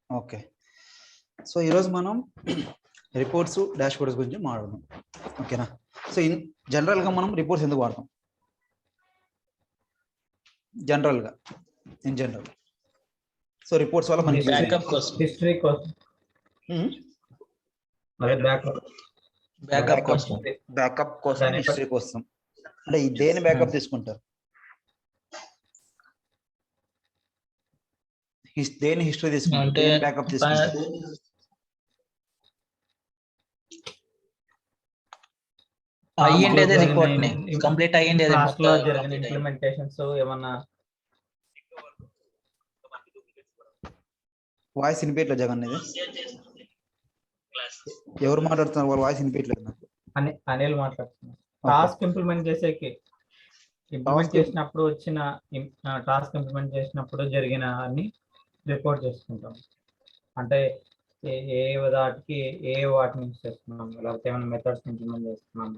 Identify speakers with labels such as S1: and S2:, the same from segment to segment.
S1: Okay. So ఈరోజు మనం reports dash boards గురించి మాట్లాడదాం. ఓకేనా? సో జనరల్గా మనం రిపోర్ట్స్ ఎందుకు వాడతాం? జనరల్గా ఇన్ జనరల్ సో రిపోర్ట్స్ వల్ల మనకి
S2: బ్యాకప్ కోసం,
S3: హిస్టరీ కోసం, అదే బ్యాకప్ కోసం,
S1: బ్యాకప్ కోసం,
S3: దాని
S1: హిస్టరీ కోసం. అంటే దేని బ్యాకప్ తీసుకుంటారు? దేని హిస్టరీ తీసుకుంటారు?
S2: అంటే
S1: దేని బ్యాకప్ తీసుకుంటారు?
S2: అయ్యిండేది రిపోర్ట్ ని కంప్లీట్ అయ్యిండేది
S3: క్లాస్ లో
S2: మొత్తం
S3: జరిగిన
S2: complete అయ్యింది.
S3: ఇంప్లిమెంటేషన్స్ ఏమన్నా
S1: వాయిస్ వినిపించట్లేదు జగన్, ఇది ఎవరు మాట్లాడుతున్నారు? వాళ్ళ వాయిస్ వినిపించట్లేదు నాకు.
S3: అనిల్ మాట్లాడుతున్నారు. టాస్క్ ఇంప్లిమెంట్ చేసేకి చేసినప్పుడు వచ్చిన టాస్క్ ఇంప్లిమెంట్ చేసినప్పుడు జరిగిన అన్ని రిపోర్ట్ చేసుకుంటాం. అంటే ఏ వాటికి వాటి నుంచి చేస్తున్నాం, లేకపోతే ఏమైనా మెథడ్స్ ఇంప్లిమెంట్ చేస్తున్నాం,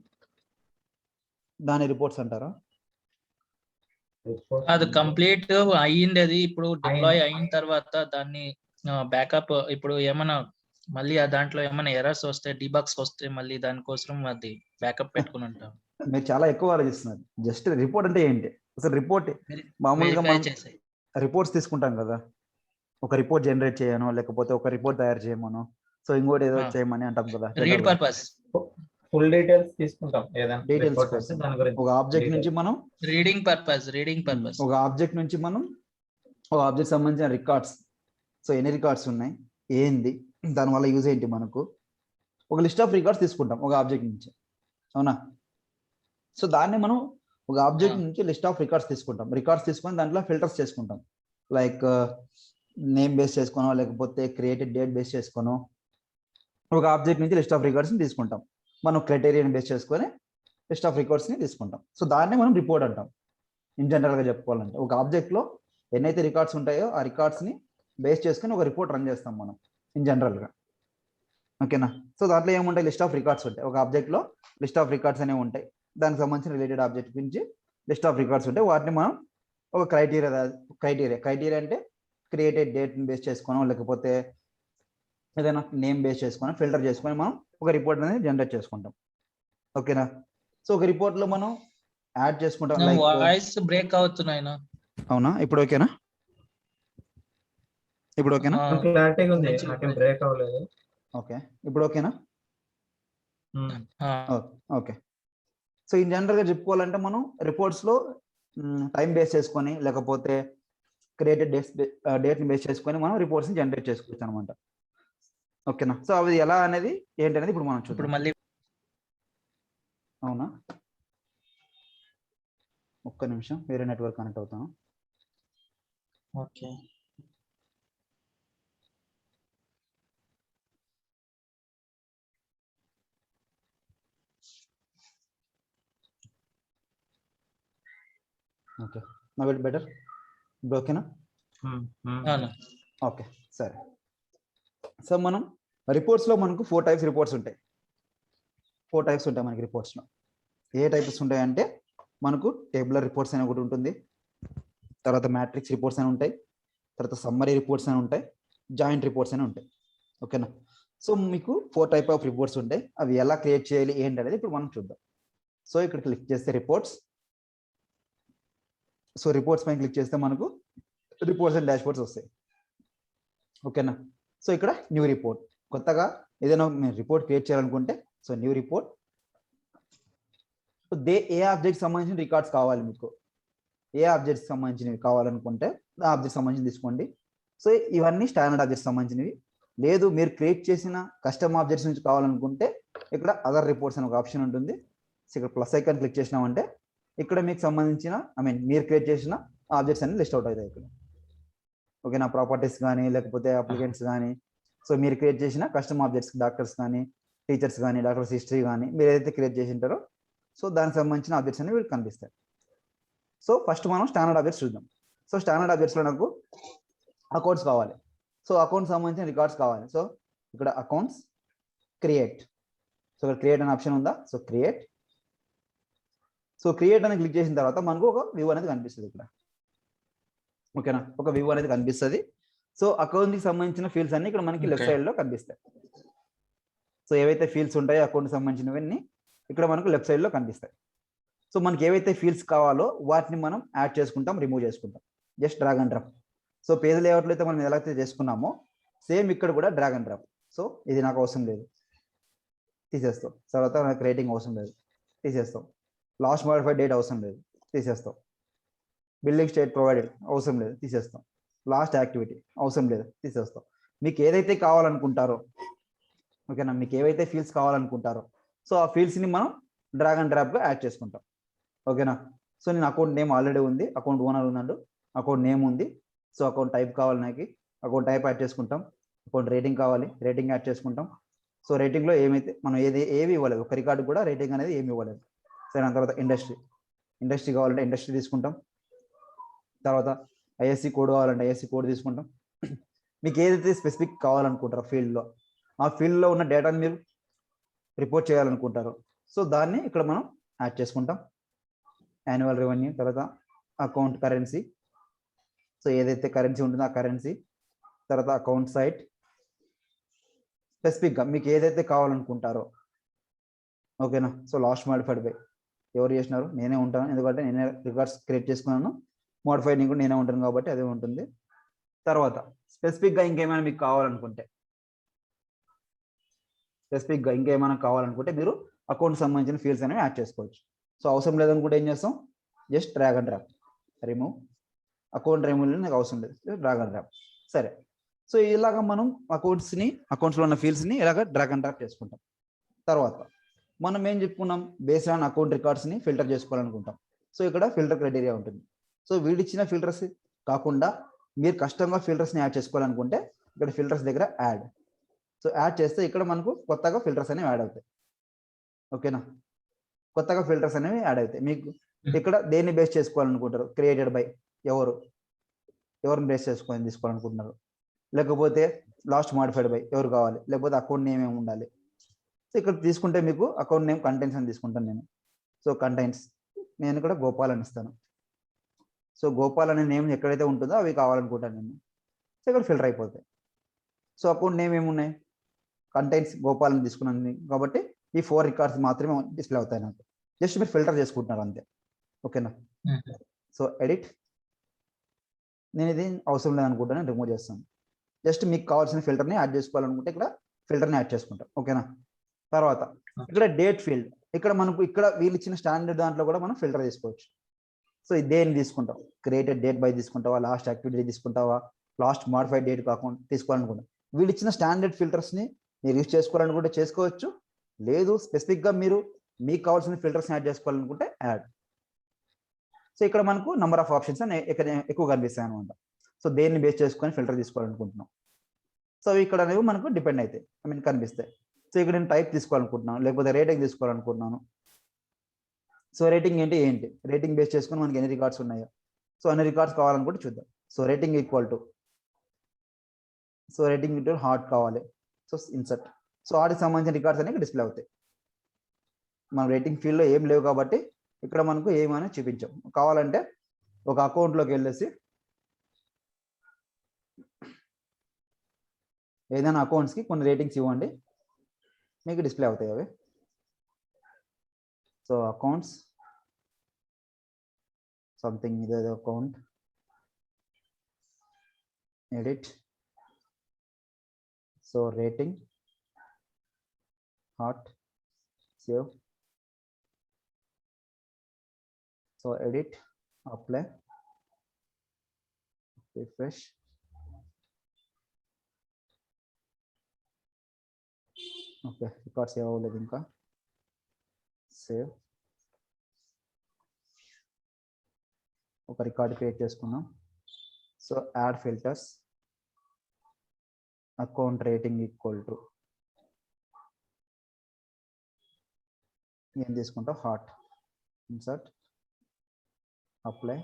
S1: దాని రిపోర్ట్స్ అంటారా?
S2: అది కంప్లీట్ అయ్యిండేది. ఇప్పుడు డిప్లాయ్ అయిన తర్వాత దాన్ని బ్యాకప్, ఇప్పుడు ఏమైనా మళ్ళీ దాంట్లో ఏమైనా ఎర్రర్స్ వస్తే, డిబగ్స్ వస్తే మళ్ళీ దానికోసం అది బ్యాకప్ పెట్టుకుని ఉంటాం.
S1: మీరు చాలా ఎక్కువ ఆలోచిస్తున్నారు. జస్ట్ రిపోర్ట్ అంటే ఏంటి అసలు? రిపోర్ట్ మామూలుగా మనం రిపోర్ట్స్ తీసుకుంటాం కదా, ఒక రిపోర్ట్ జనరేట్ చేయను, లేకపోతే ఒక రిపోర్ట్ తయారు చేయమను, సో ఇంకోటి ఏదో చేయమని అంటాం కదా.
S2: రీడ్ పర్పస్,
S3: ఫుల్ డీటెయిల్స్ తీసుకుంటాం.
S1: డీటెయిల్స్ కోసం ఒక ఆబ్జెక్ట్ నుంచి మనం
S2: రీడింగ్ పర్పస్
S1: ఒక ఆబ్జెక్ట్ నుంచి మనం ఒక ఆబ్జెక్ట్ సంబంధించిన రికార్డ్స్, సో ఎన్ని రికార్డ్స్ ఉన్నాయి, ఏంది, దానివల్ల యూజ్ ఏంటి, మనకు ఒక లిస్ట్ ఆఫ్ రికార్డ్స్ తీసుకుంటాం ఒక ఆబ్జెక్ట్ నుంచి, అవునా? సో దాన్ని మనం ఒక ఆబ్జెక్ట్ నుంచి లిస్ట్ ఆఫ్ రికార్డ్స్ తీసుకుంటాం. రికార్డ్స్ తీసుకొని దాంట్లో ఫిల్టర్స్ చేసుకుంటాం. లైక్ నేమ్ బేస్ చేసుకోనో, లేకపోతే క్రియేటెడ్ డేట్ బేస్ చేసుకోనో ఒక ఆబ్జెక్ట్ నుంచి లిస్ట్ ఆఫ్ రికార్డ్స్ని తీసుకుంటాం. మనం క్రైటీరియన్ బేస్ చేసుకొని లిస్ట్ ఆఫ్ రికార్డ్స్ని తీసుకుంటాం. సో దాన్ని మనం రిపోర్ట్ అంటాం. ఇన్ జనరల్గా చెప్పుకోవాలంటే ఒక ఆబ్జెక్ట్లో ఎన్నైతే రికార్డ్స్ ఉంటాయో ఆ రికార్డ్స్ని బేస్ చేసుకొని ఒక రిపోర్ట్ రన్ చేస్తాం మనం ఇన్ జనరల్గా. ఓకేనా? సో దాంట్లో ఏముంటాయి? లిస్ట్ ఆఫ్ రికార్డ్స్ ఉంటాయి. ఒక ఆబ్జెక్ట్లో లిస్ట్ ఆఫ్ రికార్డ్స్ అనేవి ఉంటాయి. దానికి సంబంధించిన రిలేటెడ్ ఆబ్జెక్ట్ గురించి లిస్ట్ ఆఫ్ రికార్డ్స్ ఉంటాయి. వాటిని మనం ఒక క్రైటీరియా అంటే క్రియేటెడ్ డేట్ని బేస్ చేసుకోనో, లేకపోతే ఏదైనా నేమ్ బేస్ చేసుకొని ఫిల్టర్ చేసుకొని మనం ఒక రిపోర్ట్ అనేది జనరేట్ చేసుకుంటాం. ఓకేనా? సో ఒక రిపోర్ట్లో మనం యాడ్ చేసుకుంటాం. లైక్
S2: వాయిస్ బ్రేక్ అవుతున్నాయి.
S1: అవునా? ఇప్పుడు ఓకేనా? ఇప్పుడు ఓకేనా?
S3: క్లారిటీగా ఉంది, నాకేం బ్రేక్ అవ్వలేదు.
S1: ఓకే, ఇప్పుడు ఓకేనా? ఓకే. సో ఇన్ జనరల్గా చెప్పుకోవాలంటే మనం రిపోర్ట్స్లో టైం బేస్ చేసుకొని, లేకపోతే క్రియేటెడ్ డేట్ని బేస్ చేసుకొని మనం రిపోర్ట్స్ని జనరేట్ చేసుకోవచ్చు అనమాట. ఓకేనా? సో అవి ఎలా అనేది ఏంటి అనేది ఇప్పుడు మనం చూద్దాం.
S2: ఇప్పుడు మళ్ళీ
S1: అవునా? ఒక్క నిమిషం, వేరే నెట్వర్క్ కనెక్ట్ అవుతాను.
S2: Okay.
S1: Okay, now it better. ఇప్పుడు ఓకేనా? ఓకే, సరే. సో మనం రిపోర్ట్స్లో మనకు 4 టైప్స్ రిపోర్ట్స్ ఉంటాయి. 4 టైప్స్ ఉంటాయి మనకి రిపోర్ట్స్లో. ఏ టైప్స్ ఉంటాయంటే మనకు టేబులర్ రిపోర్ట్స్ అని ఒకటి ఉంటుంది, తర్వాత మ్యాట్రిక్స్ రిపోర్ట్స్ అని ఉంటాయి, తర్వాత సమ్మరీ రిపోర్ట్స్ అని ఉంటాయి, జాయింట్ రిపోర్ట్స్ అని ఉంటాయి. ఓకేనా? సో మీకు 4 టైప్ ఆఫ్ రిపోర్ట్స్ ఉంటాయి. అవి ఎలా క్రియేట్ చేయాలి ఏంటి అనేది ఇప్పుడు మనం చూద్దాం. సో ఇక్కడ క్లిక్ చేస్తే రిపోర్ట్స్, సో రిపోర్ట్స్ పైన క్లిక్ చేస్తే మనకు రిపోర్ట్స్ అండ్ డాష్బోర్డ్స్ వస్తాయి. ఓకేనా? సో ఇక్కడ న్యూ రిపోర్ట్, కొత్తగా ఏదైనా మీరు రిపోర్ట్ క్రియేట్ చేయాలనుకుంటే సో న్యూ రిపోర్ట్. ఏ ఆబ్జెక్ట్ సంబంధించిన రికార్డ్స్ కావాలి మీకు, ఏ ఆబ్జెక్ట్స్ సంబంధించినవి కావాలనుకుంటే ఆ ఆబ్జెక్ట్ సంబంధించి తీసుకోండి. సో ఇవన్నీ స్టాండర్డ్ ఆబ్జెక్ట్స్ సంబంధించినవి. లేదు మీరు క్రియేట్ చేసిన కస్టమ్ ఆబ్జెక్ట్స్ నుంచి కావాలనుకుంటే ఇక్కడ అదర్ రిపోర్ట్స్ అని ఒక ఆప్షన్ ఉంటుంది. సో ఇక్కడ ప్లస్ ఐకాన్ క్లిక్ చేసినామంటే ఇక్కడ మీకు సంబంధించిన మీరు క్రియేట్ చేసిన ఆబ్జెక్ట్స్ అన్ని లిస్ట్ అవుట్ అవుతాయి ఇక్కడ. ఓకేనా? ప్రాపర్టీస్ కానీ, లేకపోతే అప్లికెంట్స్ కానీ, సో మీరు క్రియేట్ చేసిన కస్టమ్ ఆబ్జెక్ట్స్, డాక్టర్స్ కానీ, టీచర్స్ కానీ, డాక్టర్స్ హిస్టరీ కానీ, మీరు ఏదైతే క్రియేట్ చేసి ఉంటారో సో దానికి సంబంధించిన ఆబ్జెక్ట్స్ అనేవి వీళ్ళకి కనిపిస్తాయి. సో ఫస్ట్ మనం స్టాండర్డ్ ఆబ్జెక్ట్స్ చూద్దాం. సో స్టాండర్డ్ ఆబ్జెక్ట్స్లో నాకు అకౌంట్స్ కావాలి. సో అకౌంట్స్ సంబంధించిన రికార్డ్స్ కావాలి. సో ఇక్కడ అకౌంట్స్, క్రియేట్, సో ఇక్కడ క్రియేట్ అనే ఆప్షన్ ఉందా? So create. సో క్రియేట్ అని క్లిక్ చేసిన తర్వాత మనకు ఒక వ్యూ అనేది కనిపిస్తుంది ఇక్కడ. ఓకేనా? ఒక వ్యూ అనేది కనిపిస్తుంది. సో అకౌంట్ కి సంబంధించిన ఫీల్డ్స్ అన్ని ఇక్కడ మనకి లెఫ్ట్
S2: Okay.
S1: సైడ్ లో కనిపిస్తాయి. సో ఏవైతే ఫీల్డ్స్ ఉంటాయో అకౌంట్ సంబంధించినవన్నీ ఇక్కడ మనకు లెఫ్ట్ సైడ్ లో కనిపిస్తాయి. సో మనకి ఏవైతే ఫీల్డ్స్ కావాలో వాటిని మనం యాడ్ చేసుకుంటాం, రిమూవ్ చేసుకుంటాం. Just drag and drop. So page లేఅవుట్లో అయితే మనం ఎలా అయితే చేసుకున్నామో సేమ్ ఇక్కడ కూడా డ్రాగ్ అండ్ డ్రాప్. సో ఇది నాకు అవసరం లేదు, తీసేస్తాం. తర్వాత నాకు రేటింగ్ అవసరం లేదు, తీసేస్తాం. లాస్ట్ మోడిఫైడ్ డేట్ అవసరం లేదు, తీసేస్తాం. బిల్డింగ్ స్టేట్ ప్రొవైడెడ్ అవసరం లేదు, తీసేస్తాం. లాస్ట్ యాక్టివిటీ అవసరం లేదు, తీసేస్తాం. మీకు ఏదైతే కావాలనుకుంటారో, ఓకేనా, మీకు ఏవైతే ఫీల్డ్స్ కావాలనుకుంటారో సో ఆ ఫీల్డ్స్ని మనం డ్రాగ్ అండ్ డ్రాప్గా యాడ్ చేసుకుంటాం. ఓకేనా. సో నేను అకౌంట్ నేమ్ ఆల్రెడీ ఉంది, అకౌంట్ ఓనర్ ఉన్నాడు, అకౌంట్ నేమ్ ఉంది. సో అకౌంట్ టైప్ కావాలి నాకు, అకౌంట్ టైప్ యాడ్ చేసుకుంటాం. అకౌంట్ రేటింగ్ కావాలి, రేటింగ్ యాడ్ చేసుకుంటాం. సో రేటింగ్లో ఏమైతే మనం ఏవి ఇవ్వలేదు, ఒక రికార్డు కూడా రేటింగ్ అనేది ఏమి ఇవ్వలేదు. సరే, దాని తర్వాత ఇండస్ట్రీ కావాలంటే ఇండస్ట్రీ తీసుకుంటాం. తర్వాత ఐఎస్సి కోడ్ కావాలంటే ఐఎస్సి కోడ్ తీసుకుంటాం. మీకు ఏదైతే స్పెసిఫిక్ కావాలనుకుంటారో ఫీల్డ్లో, ఆ ఫీల్డ్లో ఉన్న డేటాని మీరు రిపోర్ట్ చేయాలనుకుంటారో సో దాన్ని ఇక్కడ మనం యాడ్ చేసుకుంటాం. యాన్యువల్ రెవెన్యూ, తర్వాత అకౌంట్ కరెన్సీ, సో ఏదైతే కరెన్సీ ఉంటుందో ఆ కరెన్సీ, తర్వాత అకౌంట్ సైట్, స్పెసిఫిక్గా మీకు ఏదైతే కావాలనుకుంటారో. ఓకేనా. సో లాస్ట్ మోడిఫైడ్ బై ఎవరు చేసినారు, నేనే ఉంటాను, ఎందుకంటే నేనే రికార్డ్స్ క్రియేట్ చేసుకున్నాను. మోడిఫైడ్ కూడా నేనే ఉంటాను కాబట్టి అదే ఉంటుంది. తర్వాత స్పెసిఫిక్గా ఇంకేమైనా మీకు కావాలనుకుంటే, మీరు అకౌంట్ సంబంధించిన ఫీల్డ్స్ అనేవి యాడ్ చేసుకోవచ్చు. సో అవసరం లేదనుకుంటే ఏం చేస్తాం, just drag and drop, remove. Account remove నాకు అవసరం లేదు, డ్రాగ్ అండ్ డ్రాప్. సరే, సో ఇలాగ మనం అకౌంట్స్లో ఉన్న ఫీల్డ్స్ని ఇలాగ డ్రాగ్ అండ్ డ్రాప్ చేసుకుంటాం. తర్వాత మనం ఏం చెప్పుకున్నాం, బేస్డ్ ఆన్ అకౌంట్ రికార్డ్స్ని ఫిల్టర్ చేసుకోవాలనుకుంటాం. సో ఇక్కడ ఫిల్టర్ క్రైటీరియా ఉంటుంది. సో వీడిచ్చిన ఫిల్టర్స్ కాకుండా మీరు కస్టమ్గా ఫిల్టర్స్ని యాడ్ చేసుకోవాలనుకుంటే ఇక్కడ ఫిల్టర్స్ దగ్గర యాడ్. సో యాడ్ చేస్తే ఇక్కడ మనకు కొత్తగా ఫిల్టర్స్ అనేవి యాడ్ అవుతాయి. ఓకేనా, కొత్తగా ఫిల్టర్స్ అనేవి యాడ్ అవుతాయి. మీకు ఇక్కడ దేన్ని బేస్ చేసుకోవాలనుకుంటారు, క్రియేటెడ్ బై ఎవరిని బేస్ చేసుకొని తీసుకోవాలనుకుంటున్నారు, లేకపోతే లాస్ట్ మోడిఫైడ్ బై ఎవరు కావాలి, లేకపోతే అకౌంట్ నేమ్ ఏమి ఉండాలి. సో ఇక్కడ తీసుకుంటే మీకు అకౌంట్ నేమ్ కంటెంట్స్ అని తీసుకుంటాను నేను. సో కంటెంట్స్ నేను ఇక్కడ గోపాల్ అని ఇస్తాను. సో గోపాల్ అనే నేమ్ ఎక్కడైతే ఉంటుందో అవి కావాలనుకుంటాను నేను. సో ఇక్కడ ఫిల్టర్ అయిపోతాయి. సో అకౌంట్ నేమ్ ఏమున్నాయి, కంటెంట్స్ గోపాల్ అని తీసుకున్నాను కాబట్టి ఈ 4 రికార్డ్స్ మాత్రమే డిస్ప్లే అవుతాయి నాకు. జస్ట్ మీరు ఫిల్టర్ చేసుకుంటున్నారు అంతే. ఓకేనా. సో ఎడిట్, నేను ఇది అవసరం లేదనుకుంటాను, రిమూవ్ చేస్తాను. జస్ట్ మీకు కావాల్సిన ఫిల్టర్ని యాడ్ చేసుకోవాలనుకుంటే ఇక్కడ ఫిల్టర్ని యాడ్ చేసుకుంటాం. ఓకేనా. తర్వాత ఇక్కడ డేట్ ఫీల్డ్, ఇక్కడ మనకు ఇక్కడ వీళ్ళు ఇచ్చిన స్టాండర్డ్ దాంట్లో కూడా మనం ఫిల్టర్ చేసుకోవచ్చు. సో దేన్ని తీసుకుంటాం, క్రియేటెడ్ డేట్ బై తీసుకుంటావా, లాస్ట్ యాక్టివిటీ తీసుకుంటావా, లాస్ట్ మోడిఫైడ్ డేట్ కాకుండా తీసుకోవాలనుకుంటా. వీళ్ళు ఇచ్చిన స్టాండర్డ్ ఫిల్టర్స్ని మీరు యూజ్ చేసుకోవాలనుకుంటే చేసుకోవచ్చు, లేదు స్పెసిఫిక్గా మీకు కావాల్సిన ఫిల్టర్స్ని యాడ్ చేసుకోవాలనుకుంటే యాడ్. సో ఇక్కడ మనకు నెంబర్ ఆఫ్ ఆప్షన్స్ అని ఎక్కువ కనిపిస్తాయి అనమాట. సో దేన్ని బేస్ చేసుకొని ఫిల్టర్ తీసుకోవాలనుకుంటున్నాం. సో ఇక్కడ అనేవి మనకు డిపెండ్ అవుతాయి, కనిపిస్తాయి. సో ఇక్కడ నేను టైప్ తీసుకోవాలనుకుంటున్నాను, లేకపోతే రేటింగ్ తీసుకోవాలనుకుంటున్నాను. సో రేటింగ్ ఏంటి, రేటింగ్ బేస్ చేసుకొని మనకి ఎన్ని రికార్డ్స్ ఉన్నాయో, సో అన్ని రికార్డ్స్ కావాలనుకుంటే చూద్దాం. So rating equal to, so rating into heart కావాలి. సో ఇన్సర్ట్, సో హార్ట్కి సంబంధించిన రికార్డ్స్ అనేవి డిస్ప్లే అవుతాయి. మన రేటింగ్ ఫీల్డ్లో ఏం లేవు కాబట్టి ఇక్కడ మనకు ఏమైనా చూపించాం. కావాలంటే ఒక అకౌంట్లోకి వెళ్ళేసి ఏదైనా అకౌంట్స్కి కొన్ని రేటింగ్స్ ఇవ్వండి, మీకు డిస్ప్లే అవుతాయి అవి. సో అకౌంట్స్ సంథింగ్ ఇదేదో account, edit, so rating, heart, save, so edit, apply, refresh. Okay, record save అవ్వలేదు ఇంకా, సేవ్. ఒక రికార్డ్ క్రియేట్ చేసుకున్నాం. So add filters, account rating equal to ఏం తీసుకుంటాం, heart, insert, apply,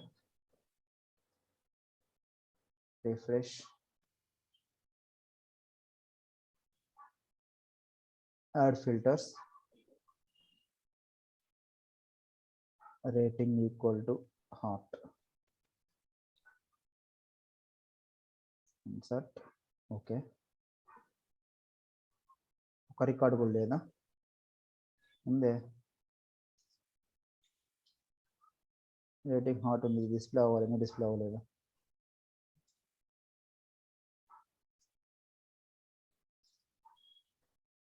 S1: refresh, add filters, rating equal to heart. Insert okay. ఒక record కూడా లేదా ఉందే, రేటింగ్ హాట్ ఉంది, డిస్ప్లే అవ్వాలి, డిస్ప్లే అవ్వలేదు.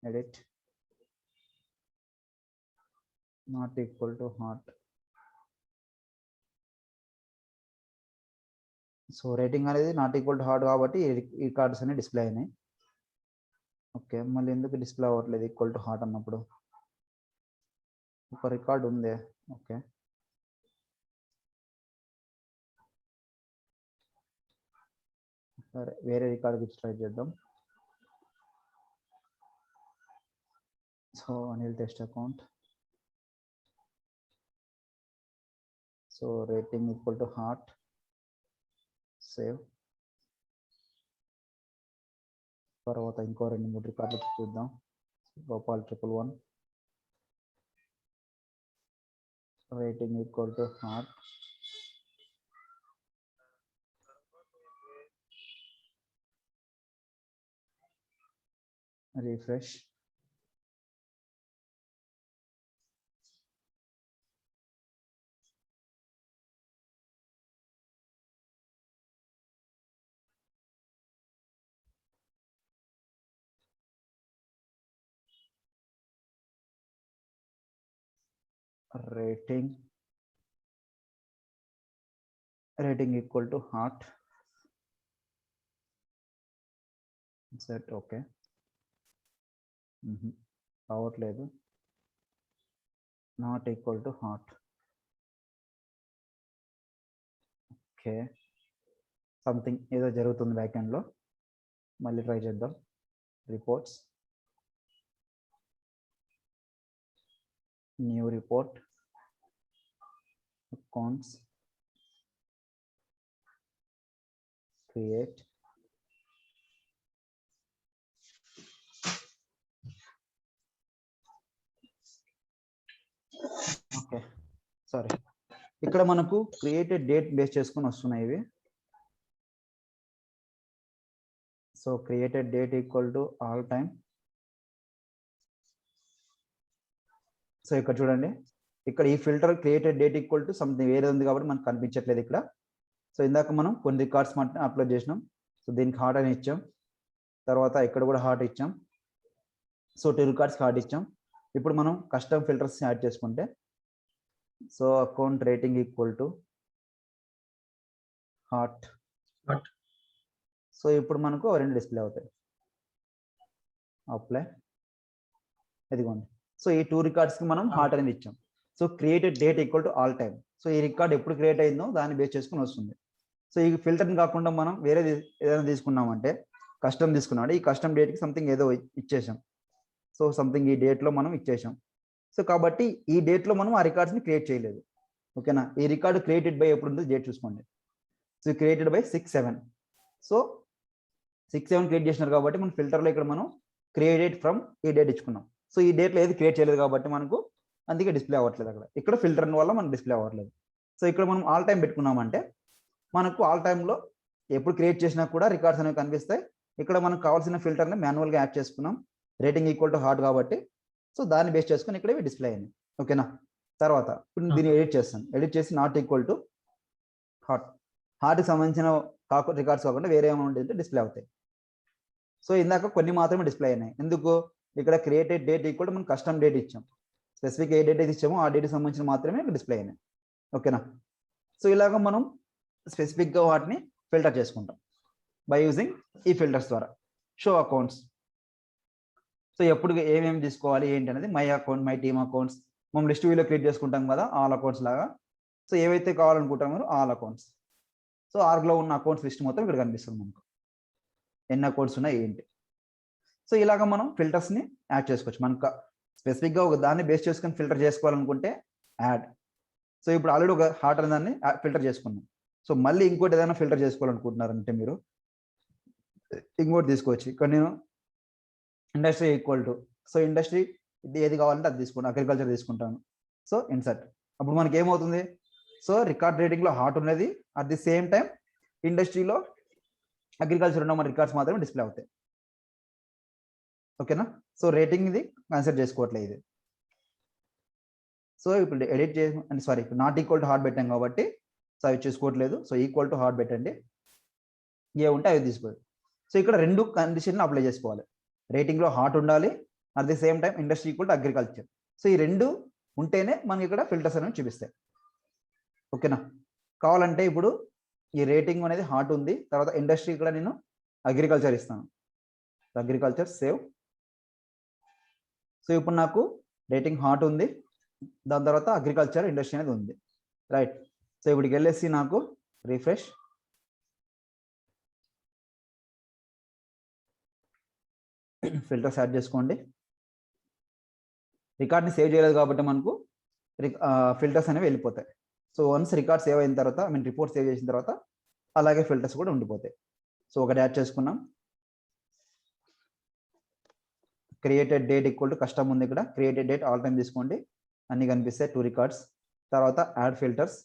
S1: Edit not equal to hot. So rating అనేది నాట్ ఈక్వల్ టు హాట్ కాబట్టి ఈ కార్డ్స్ అన్ని డిస్ప్లే అయినాయి. ఓకే, మళ్ళీ ఎందుకు డిస్ప్లే అవ్వట్లేదు ఈక్వల్ టు హాట్ అన్నప్పుడు? ఒక రికార్డ్ ఉందే. ఓకే, సరే వేరే రికార్డ్ ట్రై చేద్దాం. So Anil test account. So rating equal to hot, save. తర్వాత ఇంకో 2-3 రికార్డులు చూద్దాం. Gopal 111, rating equal to hot, refresh. rating equal to hot, set okay. అవ్వట్లేదు, not equal to hot. Okay, something ఏదో జరుగుతుంది బ్యాక్ ఎండ్లో. మళ్ళీ ట్రై చేద్దాం. Reports, new report, accounts, create. Okay, sorry, ఇక్కడ మనకు క్రియేటెడ్ డేట్ బేస్ చేసుకొని వస్తున్నాయి ఇవి. So created date equal to all time. So ఇక్కడ చూడండి, ఇక్కడ ఈ filter created date equal to something వేరే ఉంది కాబట్టి మనకు కనిపించట్లేదు ఇక్కడ. సో ఇందాక మనం కొన్ని రికార్డ్స్ మాత్రం అప్లోడ్ చేసినాం. సో దీనికి హాట్ అని ఇచ్చాం, తర్వాత ఇక్కడ కూడా హాట్ ఇచ్చాం. సో 2 రికార్డ్స్ హాట్ ఇచ్చాం. ఇప్పుడు మనం కస్టమ్ ఫిల్టర్స్ యాడ్ చేసుకుంటే, so account rating equal to hot. So ఇప్పుడు మనకు 2 డిస్ప్లే అవుతాయి. అప్లై, ఇదిగోండి. సో ఈ 2 రికార్డ్స్కి మనం హాట్ అనేది ఇచ్చాం. So created date equal to all time. So ఈ రికార్డ్ ఎప్పుడు క్రియేట్ అయిందో దాన్ని బేస్ చేసుకుని వస్తుంది. సో ఈ ఫిల్టర్ని కాకుండా మనం వేరే ఏదైనా తీసుకున్నామంటే, కస్టమ్ తీసుకున్నామంటే ఈ కస్టమ్ డేట్కి సంథింగ్ ఏదో ఇచ్చేసాం. సో సంథింగ్ ఈ డేట్లో మనం ఇచ్చేసాం. సో కాబట్టి ఈ డేట్లో మనం ఆ రికార్డ్స్ని క్రియేట్ చేయలేదు. ఓకేనా, ఈ రికార్డు క్రియేటెడ్ బై ఎప్పుడు ఉంటుంది డేట్ చూసుకోండి. So created by 6/7. So 6/7 create చేసినారు కాబట్టి మన ఫిల్టర్లో ఇక్కడ మనం క్రియేటెడ్ ఫ్రమ్ ఈ డేట్ ఇచ్చుకున్నాం. సో ఈ డేట్లో ఏది క్రియేట్ చేయలేదు కాబట్టి మనకు అందుకే డిస్ప్లే అవ్వట్లేదు. అక్కడ ఇక్కడ ఫిల్టర్ వల్ల మనకు డిస్ప్లే అవ్వట్లేదు. సో ఇక్కడ మనం ఆల్ టైం పెట్టుకున్నామంటే మనకు ఆల్ టైంలో ఎప్పుడు క్రియేట్ చేసినా కూడా రికార్డ్స్ అనేవి కనిపిస్తాయి. ఇక్కడ మనకు కావాల్సిన ఫిల్టర్ని మాన్యువల్గా యాడ్ చేసుకున్నాం, రేటింగ్ ఈక్వల్ టు హాట్ కాబట్టి. సో దాన్ని బేస్ చేసుకుని ఇక్కడ డిస్ప్లే అయింది. ఓకేనా, తర్వాత ఇప్పుడు దీన్ని ఎడిట్ చేస్తాను. ఎడిట్ చేసి నాట్ ఈక్వల్ టు హాట్, హార్ట్కి సంబంధించిన రికార్డ్స్ కాకుండా వేరే ఏమైనా ఉంటే డిస్ప్లే అవుతాయి. సో ఇందాక కొన్ని మాత్రమే డిస్ప్లే అయినాయి. ఎందుకు, ఇక్కడ క్రియేటెడ్ డేట్ ఈక్వల్ టు మనం కస్టమ్ డేట్ ఇచ్చాం. స్పెసిఫిక్ ఏ డేట్ అయితే ఇచ్చామో ఆ డేట్కి సంబంధించిన మాత్రమే డిస్ప్లే అయినాయి. ఓకేనా, సో ఇలాగ మనం స్పెసిఫిక్గా వాటిని ఫిల్టర్ చేసుకుంటాం బై యూజింగ్ ఈ ఫిల్టర్స్ ద్వారా. షో అకౌంట్స్, సో ఎప్పుడు ఏమేమి తీసుకోవాలి ఏంటి అనేది my account, my team accounts మనం లిస్ట్ వ్యూలో క్రియేట్ చేసుకుంటాం కదా, ఆల్ అకౌంట్స్ లాగా. సో ఏవైతే కావాలనుకుంటామో ఆల్ అకౌంట్స్. సో ఆర్గ్లో ఉన్న అకౌంట్స్ లిస్ట్ మొత్తం ఇక్కడ కనిపిస్తుంది మనకు, ఎన్ని అకౌంట్స్ ఉన్నాయి ఏంటి. సో ఇలాగ మనం ఫిల్టర్స్ని యాడ్ చేసుకోవచ్చు. మనకు స్పెసిఫిక్గా ఒక దాన్ని బేస్ చేసుకొని ఫిల్టర్ చేసుకోవాలనుకుంటే యాడ్. సో ఇప్పుడు ఆల్రెడీ ఒక హాట్ అనే దాన్ని ఫిల్టర్ చేసుకున్నాం. సో మళ్ళీ ఇంకోటి ఏదైనా ఫిల్టర్ చేసుకోవాలనుకుంటున్నారంటే మీరు ఇంకోటి తీసుకోవచ్చు. ఇక్కడ నేను industry equal to, so industry ఇది ఏది కావాలంటే అది తీసుకుంటాను, అగ్రికల్చర్ తీసుకుంటాను. సో ఇన్సర్ట్, అప్పుడు మనకి ఏమవుతుంది, సో రికార్డ్ రేటింగ్లో హాట్ ఉన్నది, అట్ ది సేమ్ టైం ఇండస్ట్రీలో అగ్రికల్చర్ ఉన్న మన రికార్డ్స్ మాత్రమే డిస్ప్లే అవుతాయి. ఓకేనా? సో రేటింగ్ ఇది కన్సిడర్ చేసుకోవట్లేదు ఇది. సో ఇప్పుడు ఎడిట్ చేసి అంటే సారీ ఇప్పుడు నాట్ ఈక్వల్ టు హార్ట్ పెట్టాం కాబట్టి సో అవి చూసుకోవట్లేదు. సో ఈక్వల్ టు హార్ట్ పెట్టండి, ఏ ఉంటే అవి తీసుకోవాలి. సో ఇక్కడ రెండు కండిషన్లు అప్లై చేసుకోవాలి. రేటింగ్లో హార్ట్ ఉండాలి, at the same time industry equal to agriculture. So ఈ రెండు ఉంటేనే మనకి ఇక్కడ ఫిల్టర్స్ అనేవి చూపిస్తాయి. ఓకేనా? కావాలంటే ఇప్పుడు ఈ రేటింగ్ అనేది హార్ట్ ఉంది, తర్వాత ఇండస్ట్రీ కూడా నేను అగ్రికల్చర్ ఇస్తాను. Agriculture save. సో ఇప్పుడు నాకు రేటింగ్ హార్ట్ ఉంది, దాని తర్వాత అగ్రికల్చర్ ఇండస్ట్రీ అనేది ఉంది, రైట్? సో ఇప్పటికి వెళ్ళేసి నాకు రిఫ్రెష్, ఫిల్టర్స్ యాడ్ చేసుకోండి. రికార్డ్ని సేవ్ చేయలేదు కాబట్టి మనకు ఫిల్టర్స్ అనేవి వెళ్ళిపోతాయి. సో వన్స్ రికార్డ్ సేవ్ అయిన తర్వాత రిపోర్ట్ సేవ్ చేసిన తర్వాత అలాగే ఫిల్టర్స్ కూడా ఉండిపోతాయి. సో ఒకటి యాడ్ చేసుకున్నాం. Created date equal to custom ఉంది ఇక్కడ, క్రియేటెడ్ డేట్ ఆల్ టైమ్ తీసుకోండి, అన్ని కనిపిస్తాయి 2 రికార్డ్స్. తర్వాత యాడ్ ఫిల్టర్స్.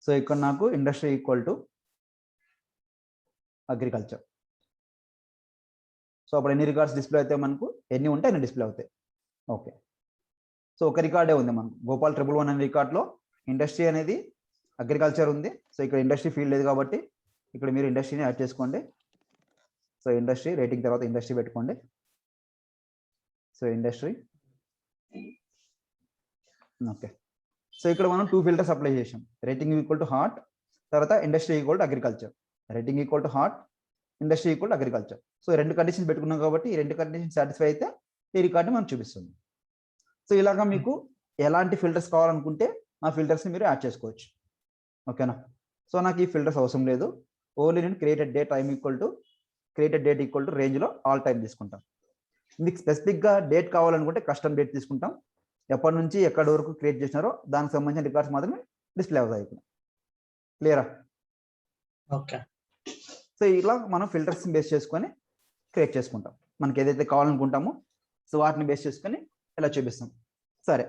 S1: సో ఇక్కడ నాకు industry equal to agriculture. So అప్పుడు ఎన్ని రికార్డ్స్ డిస్ప్లే అవుతాయి, మనకు ఎన్ని ఉంటే అన్ని డిస్ప్లే అవుతాయి. ఓకే, సో ఒక రికార్డే ఉంది మనకు గోపాల్ 111 అనే రికార్డ్లో ఇండస్ట్రీ అనేది అగ్రికల్చర్ ఉంది. సో ఇక్కడ ఇండస్ట్రీ ఫీల్డ్ లేదు కాబట్టి ఇక్కడ మీరు ఇండస్ట్రీని యాడ్ చేసుకోండి. సో ఇండస్ట్రీ రేటింగ్ తర్వాత ఇండస్ట్రీ పెట్టుకోండి. So industry okay. సో ఇక్కడ మనం 2 ఫిల్టర్స్ అప్లై చేసాం. రేటింగ్ ఈక్వల్ టు హార్ట్, తర్వాత industry equal to agriculture. Rating equal to heart, industry equal to agriculture. So 2 conditions పెట్టుకున్నాం కాబట్టి ఈ 2 కండిషన్స్ సాటిస్ఫై అయితే ఈ రికార్డ్ని మనకు చూపిస్తుంది. సో ఇలాగా మీకు ఎలాంటి ఫిల్టర్స్ కావాలనుకుంటే ఆ ఫిల్టర్స్ని మీరు యాడ్ చేసుకోవచ్చు. ఓకేనా? సో నాకు ఈ ఫిల్టర్స్ అవసరం లేదు, ఓన్లీ నేను created date time equal to రేంజ్లో ఆల్ టైం తీసుకుంటాం. మీకు స్పెసిఫిక్గా డేట్ కావాలనుకుంటే కస్టమ్ డేట్ తీసుకుంటాం. ఎప్పటి నుంచి ఎక్కడి వరకు క్రియేట్ చేసినారో దానికి సంబంధించిన రికార్డ్స్ మాత్రమే డిస్ప్లే అవుతాయి. క్లియరా?
S2: ఓకే.
S1: సో ఇలా మనం ఫిల్టర్స్ బేస్ చేసుకొని క్రియేట్ చేసుకుంటాం. మనకి ఏదైతే కావాలనుకుంటామో సో వాటిని బేస్ చేసుకొని ఇలా చూపిస్తాం. సరే,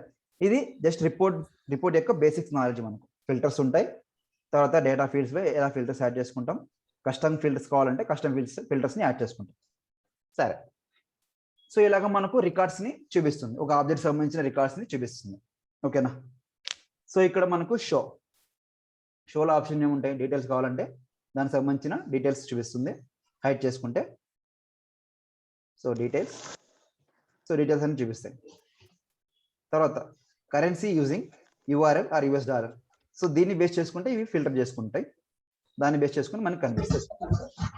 S1: ఇది జస్ట్ రిపోర్ట్ యొక్క బేసిక్స్ నాలెడ్జ్. మనకు ఫిల్టర్స్ ఉంటాయి, తర్వాత డేటా ఫీల్డ్స్లో ఎలా ఫిల్టర్స్ యాడ్ చేసుకుంటాం, కస్టమ్ ఫిల్టర్స్ కావాలంటే కస్టమ్ ఫిల్టర్స్ని యాడ్ చేసుకుంటాం. సరే, సో ఇలాగ మనకు రికార్డ్స్ని చూపిస్తుంది, ఒక ఆబ్జెక్ట్ సంబంధించిన రికార్డ్స్ని చూపిస్తుంది. ఓకేనా? సో ఇక్కడ మనకు షోలో ఆప్షన్ ఏముంటాయి, డీటెయిల్స్ కావాలంటే దానికి సంబంధించిన డీటెయిల్స్ చూపిస్తుంది. హైడ్ చేసుకుంటే సో డీటెయిల్స్ అని చూపిస్తాయి. తర్వాత currency using URL or US dollar. So దీన్ని బేస్ చేసుకుంటే ఇవి ఫిల్టర్ చేసుకుంటాయి, దాన్ని బేస్ చేసుకుని మనకు కనిపిస్తుంది.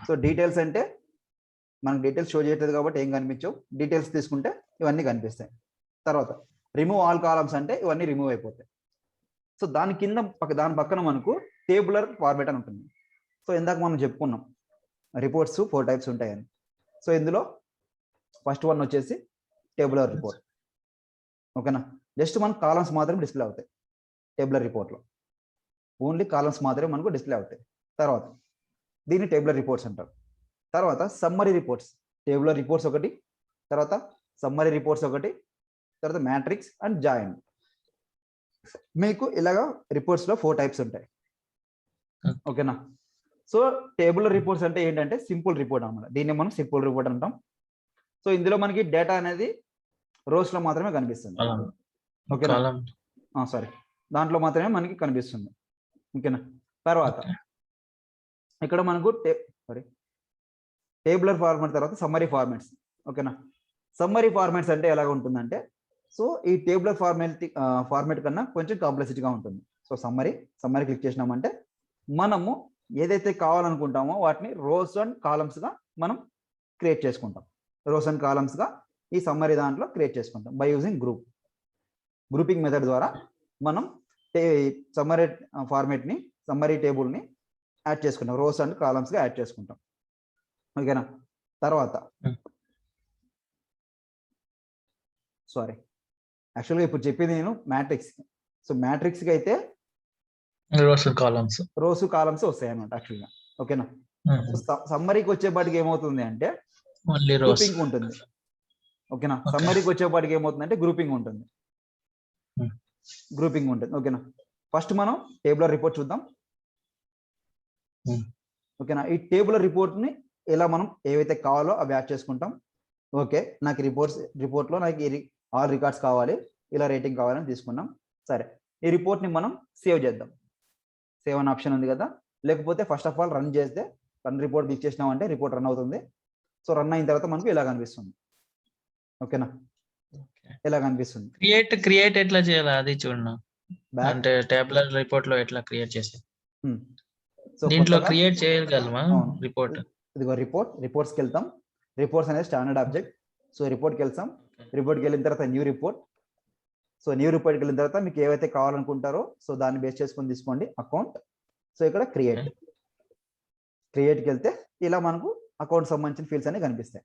S1: సో డీటెయిల్స్ అంటే మనకు డీటెయిల్స్ షో చేయట్లేదు కాబట్టి ఏం కనిపించవు, డీటెయిల్స్ తీసుకుంటే ఇవన్నీ కనిపిస్తాయి. తర్వాత రిమూవ్ ఆల్ కాలమ్స్ అంటే ఇవన్నీ రిమూవ్ అయిపోతాయి. సో దాని పక్కన మనకు టేబులర్ ఫార్మేట్ అని ఉంటుంది. సో ఇందాక మనం చెప్పుకున్నాం రిపోర్ట్స్ 4 టైప్స్ ఉంటాయని. సో ఇందులో ఫస్ట్ వన్ వచ్చేసి టేబులర్ రిపోర్ట్. ఓకేనా? జస్ట్ మనకు కాలమ్స్ మాత్రమే డిస్ప్లే అవుతాయి టేబులర్ రిపోర్ట్లో, ఓన్లీ కాలమ్స్ మాత్రమే మనకు డిస్ప్లే అవుతాయి. తర్వాత దీన్ని టేబులర్ రిపోర్ట్స్ అంటారు. తర్వాత సమ్మరీ రిపోర్ట్స్, టేబులర్ రిపోర్ట్స్ ఒకటి, తర్వాత సమ్మరీ రిపోర్ట్స్ ఒకటి, తర్వాత మ్యాట్రిక్స్ అండ్ జాయిన్. మీకు ఇలాగా రిపోర్ట్స్లో 4 టైప్స్ ఉంటాయి. ఓకేనా? సో టేబులర్ రిపోర్ట్స్ అంటే ఏంటంటే సింపుల్ రిపోర్ట్ అన్నమాట, దీన్ని మనం సింపుల్ రిపోర్ట్ అంటాం. సో ఇందులో మనకి డేటా అనేది రోస్లో మాత్రమే కనిపిస్తుంది. ఓకేనా? సారీ, దాంట్లో మాత్రమే మనకి కనిపిస్తుంది. ఓకేనా? తర్వాత ఇక్కడ మనకు టేబులర్ ఫార్మాట్, తర్వాత సమ్మరీ ఫార్మాట్స్. ఓకేనా? సమ్మరీ ఫార్మాట్స్ అంటే ఎలాగ ఉంటుందంటే, సో ఈ టేబులర్ ఫార్మాట్ కన్నా కొంచెం కాంప్లెక్సిటీగా ఉంటుంది. సో సమ్మరీ క్లిక్ చేసినామంటే మనము ఏదైతే కావాలనుకుంటామో వాటిని రోస్ అండ్ కాలమ్స్గా మనం క్రియేట్ చేసుకుంటాం. రోస్ అండ్ కాలమ్స్గా ఈ సమ్మరీ దాంట్లో క్రియేట్ చేసుకుంటాం బై యూజింగ్ గ్రూపింగ్ మెథడ్ ద్వారా మనం సమ్మరీ టేబుల్ని యాడ్ చేసుకుంటాం, రోస్ అండ్ కాలమ్స్గా యాడ్ చేసుకుంటాం. ఓకేనా? తర్వాత సారీ, యాక్చువల్గా ఇప్పుడు చెప్పింది నేను మ్యాట్రిక్స్. సో మ్యాట్రిక్స్కి అయితే రోస్ కాలమ్స్ వస్తాయి అన్నమాట యాక్చువల్గా. ఓకేనా? సమ్మరీకి వచ్చేపాటికి ఏమవుతుంది అంటే గ్రూపింగ్ ఉంటుంది. ఓకేనా? సమ్మరీకి వచ్చేపాటికి ఏమవుతుందంటే గ్రూపింగ్ ఉంటుంది. ఓకేనా? ఫస్ట్ మనం టేబులర్ రిపోర్ట్ చూద్దాం. ఓకేనా. ఈ టేబులర్ రిపోర్ట్ని ఎలా మనం ఏవైతే కావాలో అవి యాడ్ చేసుకుంటాం. ఓకే, నాకు రిపోర్ట్లో నాకు ఆల్ రికార్డ్స్ కావాలి, ఇలా రేటింగ్ కావాలని తీసుకున్నాం. సరే, ఈ రిపోర్ట్ని మనం సేవ్ చేద్దాం. సేవ్ అనే ఆప్షన్ ఉంది కదా, లేకపోతే ఫస్ట్ ఆఫ్ ఆల్ రన్ చేస్తే రన్ రిపోర్ట్ క్లిక్ చేసినామంటే రిపోర్ట్ రన్ అవుతుంది. సో రన్ అయిన తర్వాత మనకు ఇలా కనిపిస్తుంది. ఓకేనా, ఇలా కనిపిస్తుంది.
S2: క్రియేట్ ఎట్లా చేయాలి అది చూడండి.
S1: బ్యాక్
S2: అంటే టేబులర్ రిపోర్ట్ లో ఎట్లా క్రియేట్ చేసేది,
S1: సో
S2: దీంట్లో క్రియేట్ చేయగలమా రిపోర్ట్?
S1: ఇదిగో రిపోర్ట్స్కి వెళ్తాం. రిపోర్ట్స్ అనేది స్టాండర్డ్ ఆబ్జెక్ట్. సో రిపోర్ట్కి వెళ్తాం. రిపోర్ట్కి వెళ్ళిన తర్వాత న్యూ రిపోర్ట్. సో న్యూ రిపోర్ట్కి వెళ్ళిన తర్వాత మీకు ఏవైతే కావాలనుకుంటారో సో దాన్ని బేస్ చేసుకొని తీసుకోండి అకౌంట్. సో ఇక్కడ క్రియేట్కి వెళ్తే ఇలా మనకు అకౌంట్ సంబంధించిన ఫీల్డ్స్ అన్ని కనిపిస్తాయి.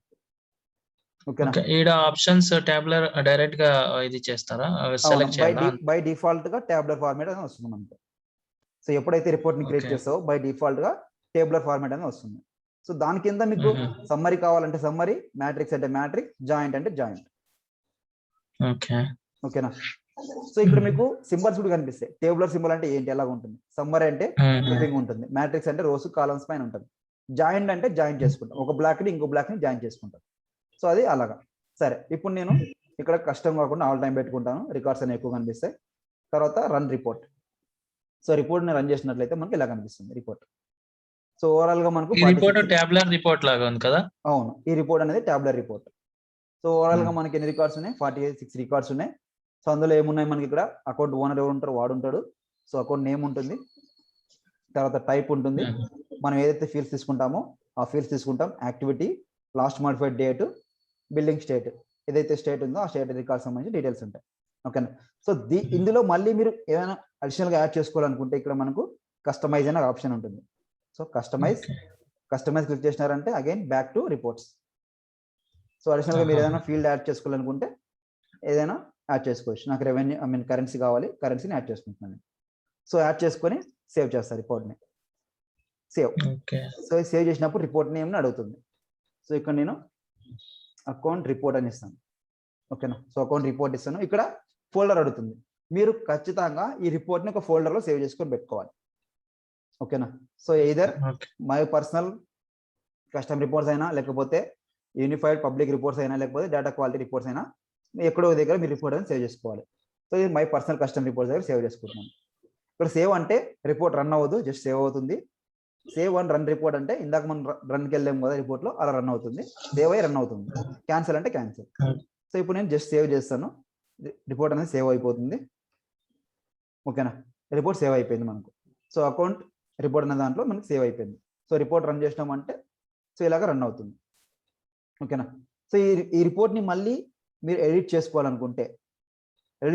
S1: ఓకేనా.
S2: ఈడ ఆప్షన్స్ టేబులర్ డైరెక్ట్ గా ఇది చేస్తారా, సెలెక్ట్ చేయాలా?
S1: బై డిఫాల్ట్ గా టేబులర్ ఫార్మాట్ అని వస్తుంది మనకు. సో ఎప్పుడైతే రిపోర్ట్ ని క్రియేట్ చేస్తావో బై డిఫాల్ట్ గా టేబులర్ ఫార్మాట్ అని వస్తుంది. సో దాని కింద మీకు సమ్మరీ కావాలంటే సమ్మరీ, మ్యాట్రిక్స్ అంటే మ్యాట్రిక్స్, జాయింట్ అంటే జాయింట్. ఓకేనా. సో ఇక్కడ మీకు సింబల్స్ కూడా కనిపిస్తాయి. టేబులర్ సింబల్ అంటే ఏంటి, ఎలాగ ఉంటుంది. సమ్మరీ అంటే గ్రూపింగ్ ఉంటుంది. మ్యాట్రిక్స్ అంటే రోస్ కాలమ్స్ పైన ఉంటుంది. జాయింట్ అంటే జాయింట్ చేసుకుంటాం, ఒక బ్లాక్ ని ఇంకో బ్లాక్ ని జాయిన్ చేసుకుంటాం. సో అది అలాగా. సరే, ఇప్పుడు నేను ఇక్కడ కష్టం కాకుండా ఆల్ టైం పెట్టుకుంటాను, రికార్డ్స్ అనేవి ఎక్కువ కనిపిస్తాయి. తర్వాత రన్ రిపోర్ట్. సో రిపోర్ట్ ని రన్ చేసినట్లయితే మనకి ఇలా కనిపిస్తుంది రిపోర్ట్. సో ఓవరాల్ గా మనకు
S2: టేబులర్ రిపోర్ట్ లాగా ఉంది కదా.
S1: అవును, ఈ రిపోర్ట్ అనేది టేబులర్ రిపోర్ట్. సో ఓవరాల్ గా మనకి ఎన్ని రికార్డ్స్ ఉన్నాయి, 46 రికార్డ్స్ ఉన్నాయి. సో అందులో ఏమున్నాయి మనకి ఇక్కడ అకౌంట్ ఓనర్ ఎవరు ఉంటారో వాడు ఉంటాడు. సో అకౌంట్ నేమ్ ఉంటుంది, తర్వాత టైప్ ఉంటుంది, మనం ఏదైతే ఫీల్డ్స్ తీసుకుంటామో ఆ ఫీల్డ్స్ తీసుకుంటాం, activity, last modified date, building state, ఏదైతే స్టేట్ ఉందో ఆ స్టేట్ రికార్డ్ సంబంధించి డీటెయిల్స్ ఉంటాయి. ఓకేనా. సో ఇందులో మళ్ళీ మీరు ఏమైనా అడిషనల్ గా యాడ్ చేసుకోవాలనుకుంటే ఇక్కడ మనకు కస్టమైజ్ అనే ఆప్షన్ ఉంటుంది. సో కస్టమైజ్ క్లిక్ చేసినారంటే again back to reports. So additional గా మీరు ఏదైనా ఫీల్డ్ యాడ్ చేసుకోవాలనుకుంటే ఏదైనా యాడ్ చేసుకోవచ్చు. నాకు రెవెన్యూ కరెన్సీ కావాలి, కరెన్సీని యాడ్ చేసుకుంటున్నాను. సో యాడ్ చేసుకొని సేవ్ చేస్తారు రిపోర్ట్ని. సేవ్ చేసినప్పుడు రిపోర్ట్ నేమ్ అడుగుతుంది. సో ఇక్కడ నేను అకౌంట్ రిపోర్ట్ అని ఇస్తాను. ఓకేనా. సో అకౌంట్ రిపోర్ట్ ఇస్తాను. ఇక్కడ ఫోల్డర్ అడుగుతుంది. మీరు ఖచ్చితంగా ఈ రిపోర్ట్ని ఒక ఫోల్డర్లో సేవ్ చేసుకొని పెట్టుకోవాలి. ఓకేనా. So either my personal custom reports అయినా, లేకపోతే యూనిఫైడ్ పబ్లిక్ రిపోర్ట్స్ అయినా, లేకపోతే డేటా క్వాలిటీ రిపోర్ట్స్ అయినా ఎక్కడో దగ్గర మీ రిపోర్ట్ అని సేవ్ చేసుకోవాలి. సో ఇది మై పర్సనల్ కస్టమ్ రిపోర్ట్స్ దగ్గర సేవ్ చేసుకుంటున్నాను. ఇక్కడ సేవ్ అంటే రిపోర్ట్ రన్ అవ్వదు, జస్ట్ సేవ్ అవుతుంది. సేవ్ అండ్ రన్ రిపోర్ట్ అంటే ఇందాక మనం రన్కి వెళ్ళాము కదా రిపోర్ట్లో, అలా రన్ అవుతుంది. సేవ్ అయ్యి రన్ అవుతుంది. క్యాన్సిల్ అంటే క్యాన్సిల్. సో ఇప్పుడు నేను జస్ట్ సేవ్ చేస్తాను, రిపోర్ట్ అనేది సేవ్ అయిపోతుంది. ఓకేనా. రిపోర్ట్ సేవ్ అయిపోయింది మనకు. సో అకౌంట్ రిపోర్ట్ అనే దాంట్లో మనకి సేవ్ అయిపోయింది. సో రిపోర్ట్ రన్ చేసినామంటే సో ఇలాగ రన్ అవుతుంది. ఓకేనా. సో ఈ రిపోర్ట్ని మళ్ళీ మీరు ఎడిట్ చేసుకోవాలంటే ఏం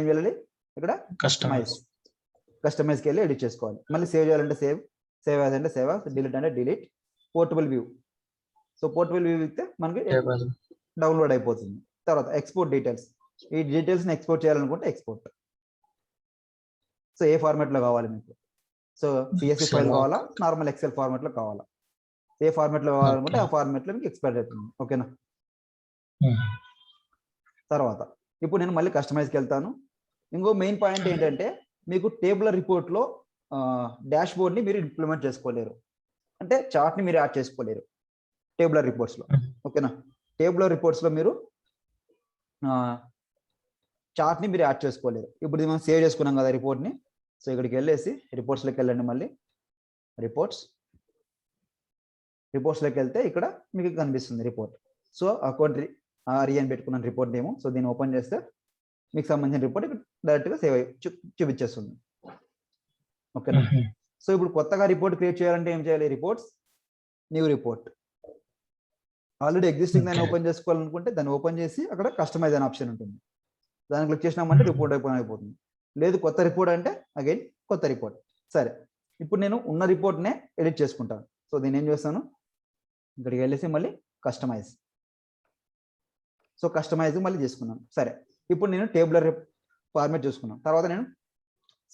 S1: చేయాలి, ఇక్కడ కస్టమైజ్కి వెళ్ళి ఎడిట్ చేసుకోవాలి. మళ్ళీ సేవ్ చేయాలంటే సేవ్ యాజ్ అంటే సేవ్ యాజ్, డిలీట్ అంటే delete, portable view. So portable view ఇస్తే మనకి డౌన్లోడ్ అయిపోతుంది. తర్వాత ఎక్స్పోర్ట్ డీటెయిల్స్, ఈ డీటెయిల్స్ని ఎక్స్పోర్ట్ చేయాలనుకుంటే ఎక్స్పోర్ట్. సో ఏ ఫార్మాట్లో కావాలి మీకు, సో సిఎస్వి ఫైల్ కావాలా, నార్మల్ ఎక్సెల్ ఫార్మాట్లో కావాలా, ఏ ఫార్మాట్లో కావాలనుకుంటే ఆ ఫార్మాట్లో మీకు ఎక్స్పోర్ట్ అవుతుంది. ఓకేనా. తర్వాత ఇప్పుడు నేను మళ్ళీ కస్టమైజ్కి వెళ్తాను. ఇంకో మెయిన్ పాయింట్ ఏంటంటే మీకు టేబులర్ రిపోర్ట్లో డాష్ బోర్డ్ని మీరు ఇంప్లిమెంట్ చేసుకోలేరు, అంటే చార్ట్ని మీరు యాడ్ చేసుకోలేరు టేబులర్ రిపోర్ట్స్లో. ఓకేనా. టేబులర్ రిపోర్ట్స్లో మీరు చార్ట్ని మీరు యాడ్ చేసుకోలేరు. ఇప్పుడు మనం సేవ్ చేసుకున్నాం కదా రిపోర్ట్ని. సో ఇక్కడికి వెళ్ళేసి రిపోర్ట్స్లోకి వెళ్ళండి. మళ్ళీ రిపోర్ట్స్లోకి వెళ్తే ఇక్కడ మీకు కనిపిస్తుంది రిపోర్ట్. సో అకౌంట్ అని పెట్టుకున్నాను రిపోర్ట్ నేమ్. సో దీన్ని ఓపెన్ చేస్తే మీకు సంబంధించిన రిపోర్ట్ ఇక్కడ డైరెక్ట్గా సేవ్ అయ్యి చూపించేస్తుంది. ఓకేనా. సో ఇప్పుడు కొత్తగా రిపోర్ట్ క్రియేట్ చేయాలంటే ఏం చేయాలి, reports, new report. Already existing దాన్ని ఓపెన్ చేసుకోవాలనుకుంటే దాన్ని ఓపెన్ చేసి అక్కడ కస్టమైజ్ అనే ఆప్షన్ ఉంటుంది, దాన్ని క్లిక్ చేసినామంటే రిపోర్ట్ అయిపోతుంది. లేదు కొత్త రిపోర్ట్ అంటే అగైన్ కొత్త రిపోర్ట్. సరే, ఇప్పుడు నేను ఉన్న రిపోర్ట్నే ఎడిట్ చేసుకుంటాను. సో దీన్ని ఏం చేస్తాను, ఇక్కడికి వెళ్ళేసి మళ్ళీ కస్టమైజ్. సో కస్టమైజ్ మళ్ళీ చేసుకున్నాను. సరే, ఇప్పుడు నేను టేబులర్ ఫార్మాట్ చూసుకున్నాను. తర్వాత నేను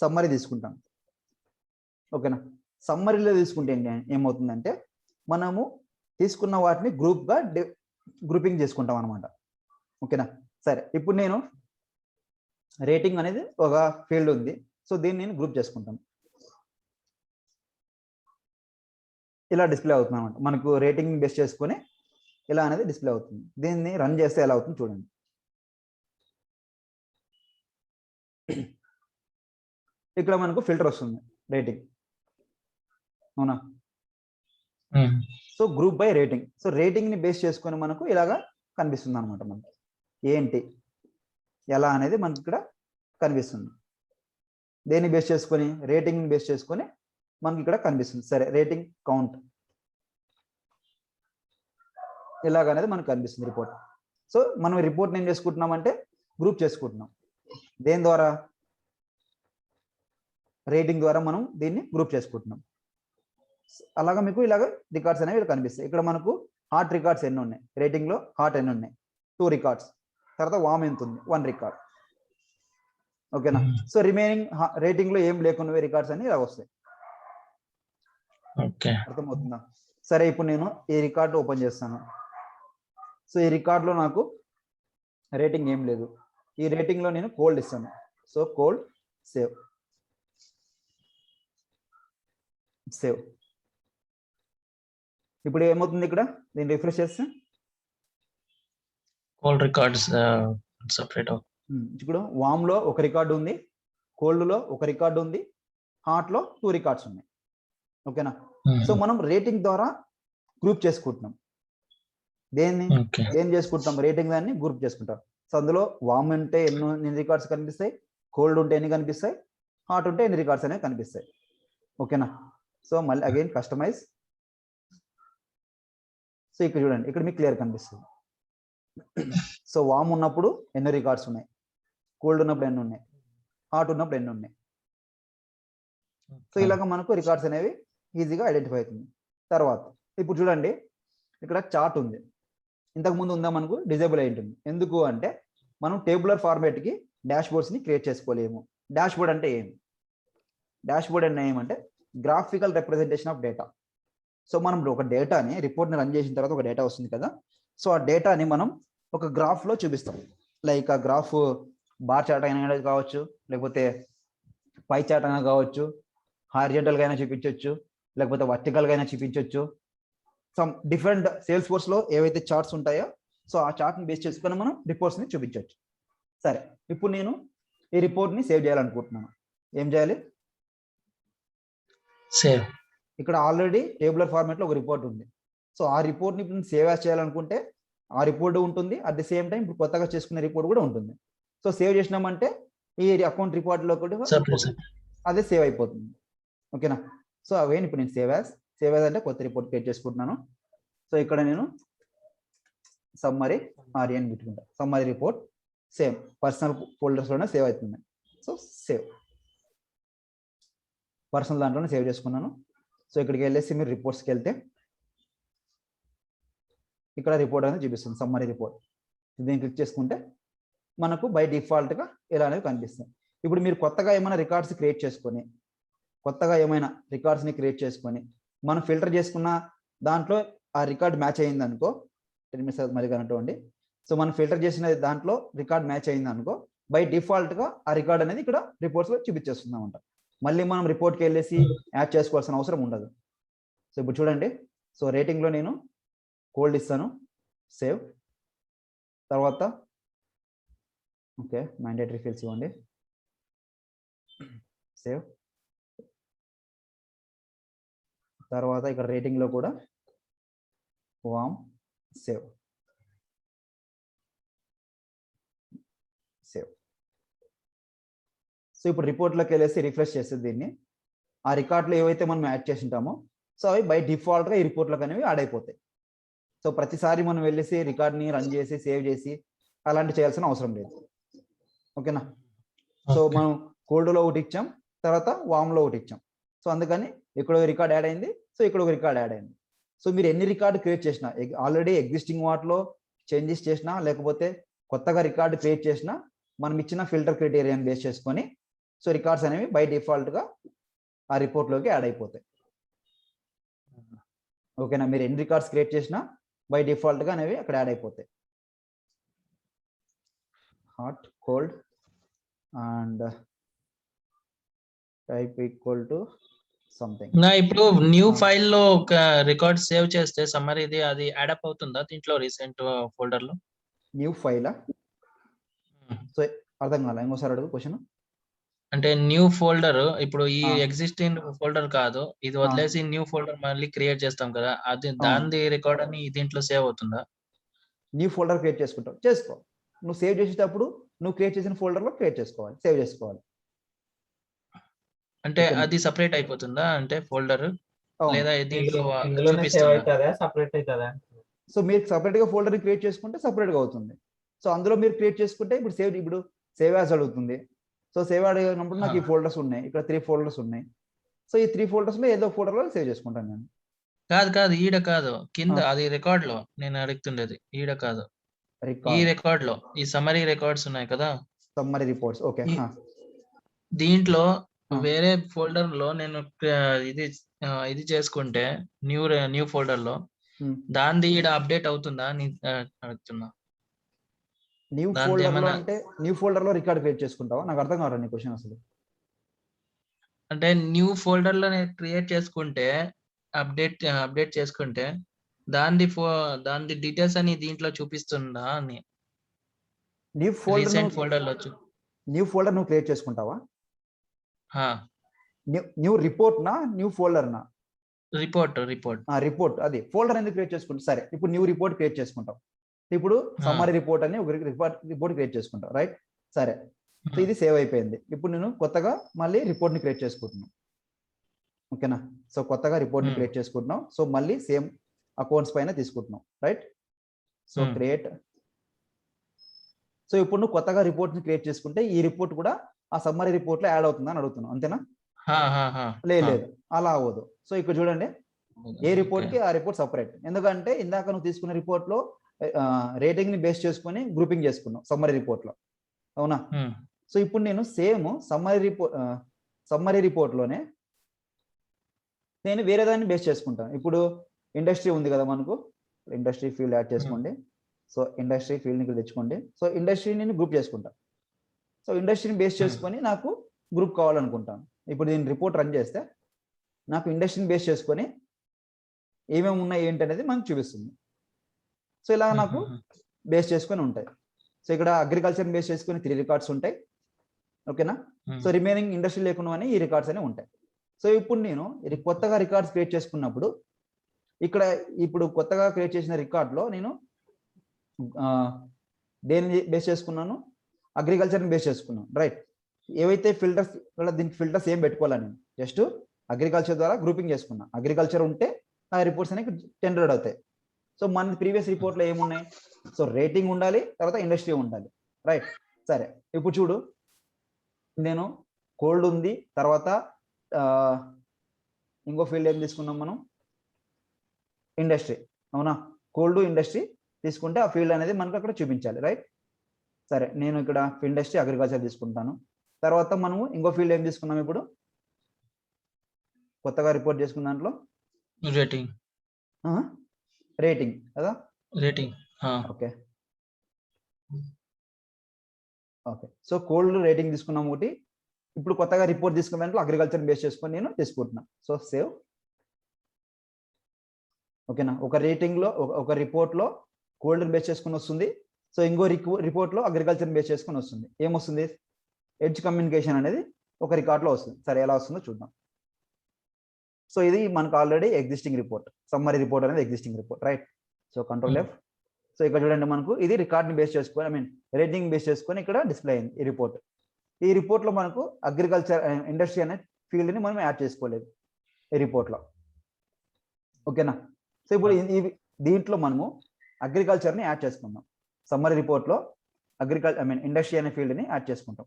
S1: సమ్మరీ తీసుకుంటాను. ఓకేనా. సమ్మరీలో తీసుకుంటే ఏమవుతుందంటే మనము తీసుకున్న వాటిని గ్రూపింగ్ చేసుకుంటాం అనమాట. ఓకేనా. సరే, ఇప్పుడు నేను రేటింగ్ అనేది ఒక ఫీల్డ్ ఉంది. సో దీన్ని నేను గ్రూప్ చేసుకుంటాను. ఇలా డిస్ప్లే అవుతుంది అనమాట. మనకు రేటింగ్ బేస్ చేసుకొని ఇలా అనేది డిస్ప్లే అవుతుంది. దీన్ని రన్ చేస్తే ఎలా అవుతుంది చూడండి. ఇక్కడ మనకు ఫిల్టర్ వస్తుంది రేటింగ్, అవునా? So group buy rating. So rating ని బేస్ చేసుకొని మనకు ఇలాగా కనిపిస్తుంది అనమాట. మనకి ఏంటి ఎలా అనేది మనకి ఇక్కడ కనిపిస్తుంది. దేన్ని బేస్ చేసుకొని? రేటింగ్ ని బేస్ చేసుకొని మనకి ఇక్కడ కనిపిస్తుంది. సరే, రేటింగ్ కౌంట్ ఇలాగనేది మనకు కనిపిస్తుంది రిపోర్ట్. సో మనం రిపోర్ట్ ఏం చేసుకుంటున్నామంటే గ్రూప్ చేసుకుంటున్నాం. దేని ద్వారా? రేటింగ్ ద్వారా మనం దీన్ని గ్రూప్ చేసుకుంటున్నాం. అలాగా మీకు ఇలాగ రికార్డ్స్ అనేవి కనిపిస్తాయి. ఇక్కడ మనకు హాట్ రికార్డ్స్ ఎన్ని ఉన్నాయి, రేటింగ్ లో హాట్ ఎన్ని ఉన్నాయి, 2 రికార్డ్స్. తర్వాత వామ్ ఎంత ఉంది, 1 రికార్డ్. ఓకేనా? సో రిమైనింగ్ రేటింగ్ లో ఏం లేకున్నవి రికార్డ్స్ అని ఇలా వస్తాయి. అర్థమవుతుందా? సరే, ఇప్పుడు నేను ఈ రికార్డు ఓపెన్ చేస్తాను. సో ఈ రికార్డులో నాకు రేటింగ్ ఏం లేదు. ఈ రేటింగ్ లో నేను కోల్డ్ ఇస్తాను. So cold save save. ఇప్పుడు ఏమవుతుంది ఇక్కడ? దీన్ని రిఫ్రెష్ చేస్తే
S2: కోల్డ్ రికార్డ్స్ సెపరేట్.
S1: ఇప్పుడు వామ్ లో 1 రికార్డు ఉంది, కోల్డ్ లో 1 రికార్డు ఉంది, హాట్ లో 2 రికార్డ్స్ ఉన్నాయి. ఓకేనా? సో మనం రేటింగ్ ద్వారా గ్రూప్ చేసుకుంటున్నాం. ఏం చేసుకుంటాం? రేటింగ్ దాన్ని గ్రూప్ చేసుకుంటాం. సో అందులో వామ్ ఉంటే ఎన్ని రికార్డ్స్ కనిపిస్తాయి, కోల్డ్ ఉంటే ఎన్ని కనిపిస్తాయి, హాట్ ఉంటే ఎన్ని రికార్డ్స్ అనేవి కనిపిస్తాయి. ఓకేనా? సో మళ్ళీ అగైన్ కస్టమైజ్. సో ఇక్కడ చూడండి, ఇక్కడ మీకు క్లియర్ కనిపిస్తుంది. సో వామ్ ఉన్నప్పుడు ఎన్ని రికార్డ్స్ ఉన్నాయి, కోల్డ్ ఉన్నప్పుడు ఎన్ని ఉన్నాయి, హాట్ ఉన్నప్పుడు ఎన్ని ఉన్నాయి. సో ఇలాగ మనకు రికార్డ్స్ అనేవి ఈజీగా ఐడెంటిఫై అవుతుంది. తర్వాత ఇప్పుడు చూడండి, ఇక్కడ చార్ట్ ఉంది. ఇంతకు ముందు ఉందా మనకు డిజేబుల్ అయి ఉంటుంది. ఎందుకు అంటే మనం టేబులర్ ఫార్మేట్ కి డాష్ బోర్డ్స్ ని క్రియేట్ చేసుకోలేము. డాష్ బోర్డ్ అంటే ఏమి? డాష్ బోర్డ్ అంటే ఏమంటే graphical representation of data. So మనం ఒక డేటాని రిపోర్ట్ని రన్ చేసిన తర్వాత ఒక డేటా వస్తుంది కదా. సో ఆ డేటాని మనం ఒక గ్రాఫ్ లో చూపిస్తాం. లైక్ ఆ గ్రాఫ్ బార్ చార్ట్ అయినా కావచ్చు, లేకపోతే పై చార్ట్ అయినా కావచ్చు, హారిజంటల్ గా అయినా చూపించవచ్చు, లేకపోతే వర్టికల్ గా అయినా చూపించవచ్చు. సమ్ డిఫరెంట్ సేల్స్ ఫోర్స్ లో ఏవైతే చార్ట్స్ ఉంటాయో, సో ఆ చార్ట్ ని బేస్ చేసుకొని మనం రిపోర్ట్స్ ని చూపించవచ్చు. సరే, ఇప్పుడు నేను ఈ రిపోర్ట్ ని సేవ్ చేయాలనుకుంటున్నాను. ఏం చేయాలి?
S2: సేవ్.
S1: ఇక్కడ ఆల్రెడీ టేబులర్ ఫార్మాట్ లో ఒక రిపోర్ట్ ఉంది. సో ఆ రిపోర్ట్ ని ఇప్పుడు సేవ్ యాజ్ చేయాలనుకుంటే ఆ రిపోర్ట్ ఉంటుంది, అట్ ది సేమ్ టైం ఇప్పుడు కొత్తగా చేసుకునే రిపోర్ట్ కూడా ఉంటుంది. సో సేవ్ చేసినామంటే ఈ అకౌంట్ రిపోర్ట్ లో కూడా అదే సేవ్ అయిపోతుంది. ఓకేనా? సో అవేం ఇప్పుడు నేను సేవ్ యాజ్ అంటే కొత్త రిపోర్ట్ క్రియేట్ చేసుకుంటున్నాను. సో ఇక్కడ నేను సమ్మరీ ఆర్ఎన్ పెట్టుకుంటా. Summary report same personal folders లోనే సేవ్ అవుతుంది. సో సేవ్ పర్సనల్ దాంట్లోనే సేవ్ చేసుకున్నాను. సో ఇక్కడికి వెళ్ళేసి మీరు రిపోర్ట్స్కి వెళ్తే ఇక్కడ రిపోర్ట్ అనేది చూపిస్తుంది, సమ్మరీ రిపోర్ట్. దీన్ని క్లిక్ చేసుకుంటే మనకు బై డిఫాల్ట్గా ఇలా అనేవి కనిపిస్తుంది. ఇప్పుడు మీరు కొత్తగా ఏమైనా రికార్డ్స్ క్రియేట్ చేసుకొని మనం ఫిల్టర్ చేసుకున్న దాంట్లో ఆ రికార్డ్ మ్యాచ్ అయ్యింది అనుకో, 10 minutes మరి కనుకోండి. సో మనం ఫిల్టర్ చేసిన దాంట్లో రికార్డ్ మ్యాచ్ అయింది అనుకో, బై డిఫాల్ట్గా ఆ రికార్డ్ అనేది ఇక్కడ రిపోర్ట్స్లో చూపించేస్తుంది అనమాట. మళ్ళీ మనం రిపోర్ట్కి వెళ్ళేసి యాడ్ చేసుకోవాల్సిన అవసరం ఉండదు. సో ఇప్పుడు చూడండి, సో రేటింగ్లో నేను కోల్డ్ ఇస్తాను, సేవ్. తర్వాత ఓకే, మ్యాండేటరీ ఫీల్డ్స్ ఇవ్వండి, సేవ్. తర్వాత ఇక్కడ రేటింగ్లో కూడా వామ్, సేవ్. సో ఇప్పుడు రిపోర్ట్లోకి వెళ్ళేసి రిఫ్రెష్ చేస్తే దీన్ని ఆ రికార్డులో ఏవైతే మనం యాడ్ చేసి ఉంటామో, సో అవి బై డిఫాల్ట్గా ఈ రిపోర్ట్లోకి అనేవి యాడ్ అయిపోతాయి. సో ప్రతిసారి మనం వెళ్ళేసి రికార్డ్ని రన్ చేసి సేవ్ చేసి అలాంటి చేయాల్సిన అవసరం లేదు. ఓకేనా? సో మనం కోల్డ్లో ఒకటి ఇచ్చాం, తర్వాత వామ్లో ఒకటి ఇచ్చాం. సో అందుకని ఇక్కడ ఒక రికార్డ్ యాడ్ అయింది, సో ఇక్కడ ఒక రికార్డ్ యాడ్ అయింది. సో మీరు ఎన్ని రికార్డు క్రియేట్ చేసినా, ఆల్రెడీ ఎగ్జిస్టింగ్ వాటిలో చేంజెస్ చేసినా, లేకపోతే కొత్తగా రికార్డు క్రియేట్ చేసినా, మనం ఇచ్చిన ఫిల్టర్ క్రైటీరియాని బేస్ చేసుకొని సో రికార్డ్స్ అనేవి బై డిఫాల్ట్గా ఆ రిపోర్ట్లోకి యాడ్ అయిపోతాయి. ఓకేనా? మీరు ఎన్ని రికార్డ్స్ క్రియేట్ చేసినా బై డిఫాల్ట్గా అనేవి అక్కడ యాడ్ అయిపోతాయి. Hot, cold and type equal to something.
S2: నా ఇప్పుడు న్యూ
S1: ఆ.
S2: ఫైల్ లో ఒక రికార్డ్ సేవ్ చేస్తే సమ్మర్ ఇది అది యాడప్ అవుతుందా దీంట్లో రీసెంట్ ఫోల్డర్ లో?
S1: న్యూ ఫైలా? సో అర్థం కాలే, ఇంకోసారి అడుగు క్వశ్చన్.
S2: అంటే న్యూ ఫోల్డర్ ఇప్పుడు ఈ
S1: ఆ.
S2: ఎగ్జిస్టింగ్ ఫోల్డర్ కాదు, ఇది
S1: ఆ.
S2: వదిలేసి న్యూ ఫోల్డర్ మళ్ళీ క్రియేట్ చేస్తాం కదా, అది
S1: అవును.
S2: దాని రికార్డ్ అని దీంట్లో సేవ్ అవుతుందా?
S1: న్యూ ఫోల్డర్ క్రియేట్ చేసుకుంటావు, చేసుకో. నువ్వు సేవ్ చేసేటప్పుడు నువ్వు క్రియేట్ చేసిన ఫోల్డర్లో క్రియేట్ చేసుకోవాలి, సేవ్ చేసుకోవాలి.
S2: అంటే
S1: ఓకేనా?
S2: అది సపరేట్ అయిపోతుందా అంటే ఫోల్డర్,
S1: అవును.
S2: లేదా దీంట్లో
S3: ఇందులోనే సేవ్
S2: చూపిస్తుందా?
S3: అవుతుందా, సపరేట్ అవుతుందా?
S1: సో మీరు సపరేట్గా ఫోల్డర్ క్రియేట్ చేసుకుంటే సపరేట్గా అవుతుంది. సో అందులో మీరు క్రియేట్ చేసుకుంటే ఇప్పుడు సేవ్ యాజ్ అడుగుతుంది. సో సేవ్ అడిగినప్పుడు నాకు ఈ ఫోల్డర్స్ ఉన్నాయి, ఇక్కడ 3 ఫోల్డర్స్ ఉన్నాయి. సో ఈ 3 ఫోల్డర్స్లో ఏదో ఫోల్డర్లో సేవ్ చేసుకుంటాను నేను.
S2: కాదు కాదు, ఈడ కాదు, కింద
S1: ఆ.
S2: అది రికార్డ్ లో నేను అడుగుతుండేది, ఈడ కాదు, ఈ
S1: రికార్డ్
S2: రికార్డ్ లో ఈ సమరీ రికార్డ్స్ ఉన్నాయి కదా,
S1: సమ్మరీ రిపోర్ట్స్. ఓకే.
S2: ఈ- దీంట్లో
S1: ఆ.
S2: వేరే ఫోల్డర్ లో నేను ఇది చేసుకుంటే న్యూ ఫోల్డర్ లో దాని ఈడ అప్డేట్ అవుతుందా అని అడుగుతున్నా.
S1: న్యూ
S2: దాంది
S1: ఫోల్డర్లో
S2: ఏమన్నా
S1: అంటే న్యూ ఫోల్డర్లో రికార్డ్ క్రియేట్ చేసుకుంటావా? నాకు అర్థం కావాలి నీ క్వశ్చన్ అసలు.
S2: అంటే న్యూ ఫోల్డర్ లో నేను క్రియేట్ చేసుకుంటే అప్డేట్ చేసుకుంటే దాని డీటెయిల్స్ అని దీంట్లో చూపిస్తుందా అని,
S1: న్యూ ఫోల్డర్
S2: రీసెంట్ ఫోల్డర్ లో
S1: నువ్వు క్రియేట్ చేసుకుంటావా?
S2: హా,
S1: న్యూ రిపోర్ట్ నా న్యూ ఫోల్డర్ నా?
S2: Report
S1: report. అది ఫోల్డర్ ఎందుకు క్రియేట్ చేసుకుంటావు? సరే, ఇప్పుడు న్యూ రిపోర్ట్ క్రియేట్ చేసుకుంటావు. ఇప్పుడు సమ్మరీ రిపోర్ట్ అని ఒక రిపోర్ట్ క్రియేట్ చేసుకుంటావు, రైట్? సరే, సో ఇది సేవ్ అయిపోయింది. ఇప్పుడు నేను కొత్తగా మళ్ళీ రిపోర్ట్ని క్రియేట్ చేసుకుంటున్నాను. ఓకేనా? సో కొత్తగా రిపోర్ట్ని క్రియేట్ చేసుకుంటున్నాం. సో మళ్ళీ సేమ్ అకౌంట్స్ పైన తీసుకుంటున్నాం, రైట్? So create. సో ఇప్పుడు నువ్వు కొత్తగా రిపోర్ట్ని క్రియేట్ చేసుకుంటే ఈ రిపోర్ట్ కూడా ఆ సమ్మరీ రిపోర్ట్లో యాడ్ అవుతుందా అని అడుగుతున్నావు, అంతేనా? లేదు, అలా అవ్వదు. సో ఇక్కడ చూడండి, ఏ రిపోర్ట్కి ఆ రిపోర్ట్ సపరేట్. ఎందుకంటే ఇందాక నువ్వు తీసుకున్న రిపోర్ట్లో రేటింగ్ని బేస్ చేసుకొని గ్రూపింగ్ చేసుకున్నావు సమ్మరీ రిపోర్ట్లో, అవునా? సో ఇప్పుడు నేను సేమ్ సమ్మరీ రిపోర్ట్లోనే నేను వేరే దాన్ని బేస్ చేసుకుంటాను. ఇప్పుడు ఇండస్ట్రీ ఉంది కదా మనకు, ఇండస్ట్రీ ఫీల్డ్ యాడ్ చేసుకోండి. సో ఇండస్ట్రీ ఫీల్డ్ని ఇక్కడ తెచ్చుకోండి. సో ఇండస్ట్రీని నేను గ్రూప్ చేసుకుంటా. సో ఇండస్ట్రీని బేస్ చేసుకొని నాకు గ్రూప్ కావాలనుకుంటాను. ఇప్పుడు దీన్ని రిపోర్ట్ రన్ చేస్తే నాకు ఇండస్ట్రీని బేస్ చేసుకొని ఏమేమి ఉన్నాయి ఏంటి అనేది మనకు చూపిస్తుంది. సో ఇలా నాకు బేస్ చేసుకొని ఉంటాయి. సో ఇక్కడ అగ్రికల్చర్ని బేస్ చేసుకొని 3 రికార్డ్స్ ఉంటాయి, ఓకేనా? సో రిమైనింగ్ ఇండస్ట్రీ లేకుండా ఈ రికార్డ్స్ అనేవి ఉంటాయి. సో ఇప్పుడు నేను ఇది కొత్తగా రికార్డ్స్ క్రియేట్ చేసుకున్నప్పుడు ఇక్కడ ఇప్పుడు కొత్తగా క్రియేట్ చేసిన రికార్డ్లో నేను దేన్ని బేస్ చేసుకున్నాను? అగ్రికల్చర్ని బేస్ చేసుకున్నాను, రైట్? ఏవైతే ఫిల్టర్స్, దీనికి ఫిల్టర్స్ ఏం పెట్టుకోవాలి, నేను జస్ట్ అగ్రికల్చర్ ద్వారా గ్రూపింగ్ చేసుకున్నా. అగ్రికల్చర్ ఉంటే ఆ రిపోర్ట్స్ అనేవి జనరేట్ అవుతాయి. సో మన ప్రీవియస్ రిపోర్ట్లో ఏమున్నాయి? సో రేటింగ్ ఉండాలి, తర్వాత ఇండస్ట్రీ ఉండాలి, రైట్? సరే, ఇప్పుడు చూడు, నేను కోల్డ్ ఉంది, తర్వాత ఇంకో ఫీల్డ్ ఏం తీసుకున్నాం మనం? ఇండస్ట్రీ, అవునా? కోల్డ్ ఇండస్ట్రీ తీసుకుంటే ఆ ఫీల్డ్ అనేది మనకు అక్కడ చూపించాలి, రైట్? సరే, నేను ఇక్కడ ఇండస్ట్రీ అగ్రికల్చర్ తీసుకుంటాను. తర్వాత మనము ఇంకో ఫీల్డ్ ఏం తీసుకున్నాం? ఇప్పుడు కొత్తగా రిపోర్ట్ చేసుకున్న దాంట్లో రేటింగ్ కదా? ఓకే. సో కోల్డ్ రేటింగ్ తీసుకున్నాం ఒకటి. ఇప్పుడు కొత్తగా రిపోర్ట్ తీసుకున్న దాంట్లో అగ్రికల్చర్ బేస్ చేసుకొని నేను తీసుకుంటున్నాను. So save. ఓకేనా? ఒక రేటింగ్లో ఒక రిపోర్ట్లో కోల్డ్ బేస్ చేసుకొని వస్తుంది. సో ఇంకో రిపోర్ట్లో అగ్రికల్చర్ బేస్ చేసుకొని వస్తుంది. ఏమొస్తుంది? ఎడ్జ్ కమ్యూనికేషన్ అనేది ఒక రికార్డ్లో వస్తుంది. సరే, ఎలా వస్తుందో చూద్దాం. సో ఇది మనకు already existing report, summary report అనేది existing report, right? So control F. So ఇక్కడ చూడండి, మనకు ఇది రికార్డ్ని బేస్ చేసుకొని రేటింగ్ బేస్ చేసుకొని ఇక్కడ డిస్ప్లే అయింది ఈ రిపోర్ట్. ఈ రిపోర్ట్లో మనకు అగ్రికల్చర్ ఇండస్ట్రీ అనే ఫీల్డ్ని మనం యాడ్ చేసుకోలేదు ఈ రిపోర్ట్లో, ఓకేనా? సో ఇప్పుడు దీంట్లో మనము అగ్రికల్చర్ని యాడ్ చేసుకుందాం. సమ్మరీ రిపోర్ట్లో ఇండస్ట్రీ అనే ఫీల్డ్ని యాడ్ చేసుకుంటాం.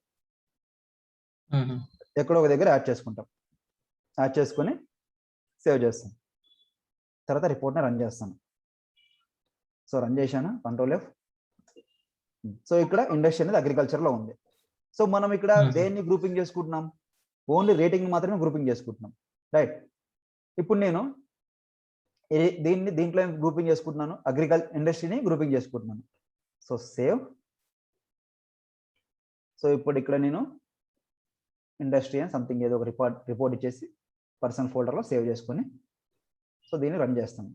S1: ఎక్కడో ఒక దగ్గర యాడ్ చేసుకుంటాం. యాడ్ చేసుకొని సేవ్ చేస్తాం. తర్వాత రిపోర్ట్ని రన్ చేస్తాను. సో రన్ చేశాను, కంట్రోల్ F. సో ఇక్కడ ఇండస్ట్రీ అనేది అగ్రికల్చర్లో ఉంది. సో మనం ఇక్కడ దేన్ని గ్రూపింగ్ చేసుకుంటున్నాం? ఓన్లీ రేటింగ్ మాత్రమే గ్రూపింగ్ చేసుకుంటున్నాం, రైట్? ఇప్పుడు నేను దీంట్లో గ్రూపింగ్ చేసుకుంటున్నాను, ఇండస్ట్రీని గ్రూపింగ్ చేసుకుంటున్నాను. So save. సో ఇప్పుడు ఇక్కడ నేను ఇండస్ట్రీ అని సంథింగ్ ఏదో ఒక రిపోర్ట్ ఇచ్చేసి పర్సనల్ ఫోల్డర్లో సేవ్ చేసుకొని సో దీన్ని రన్ చేస్తాను.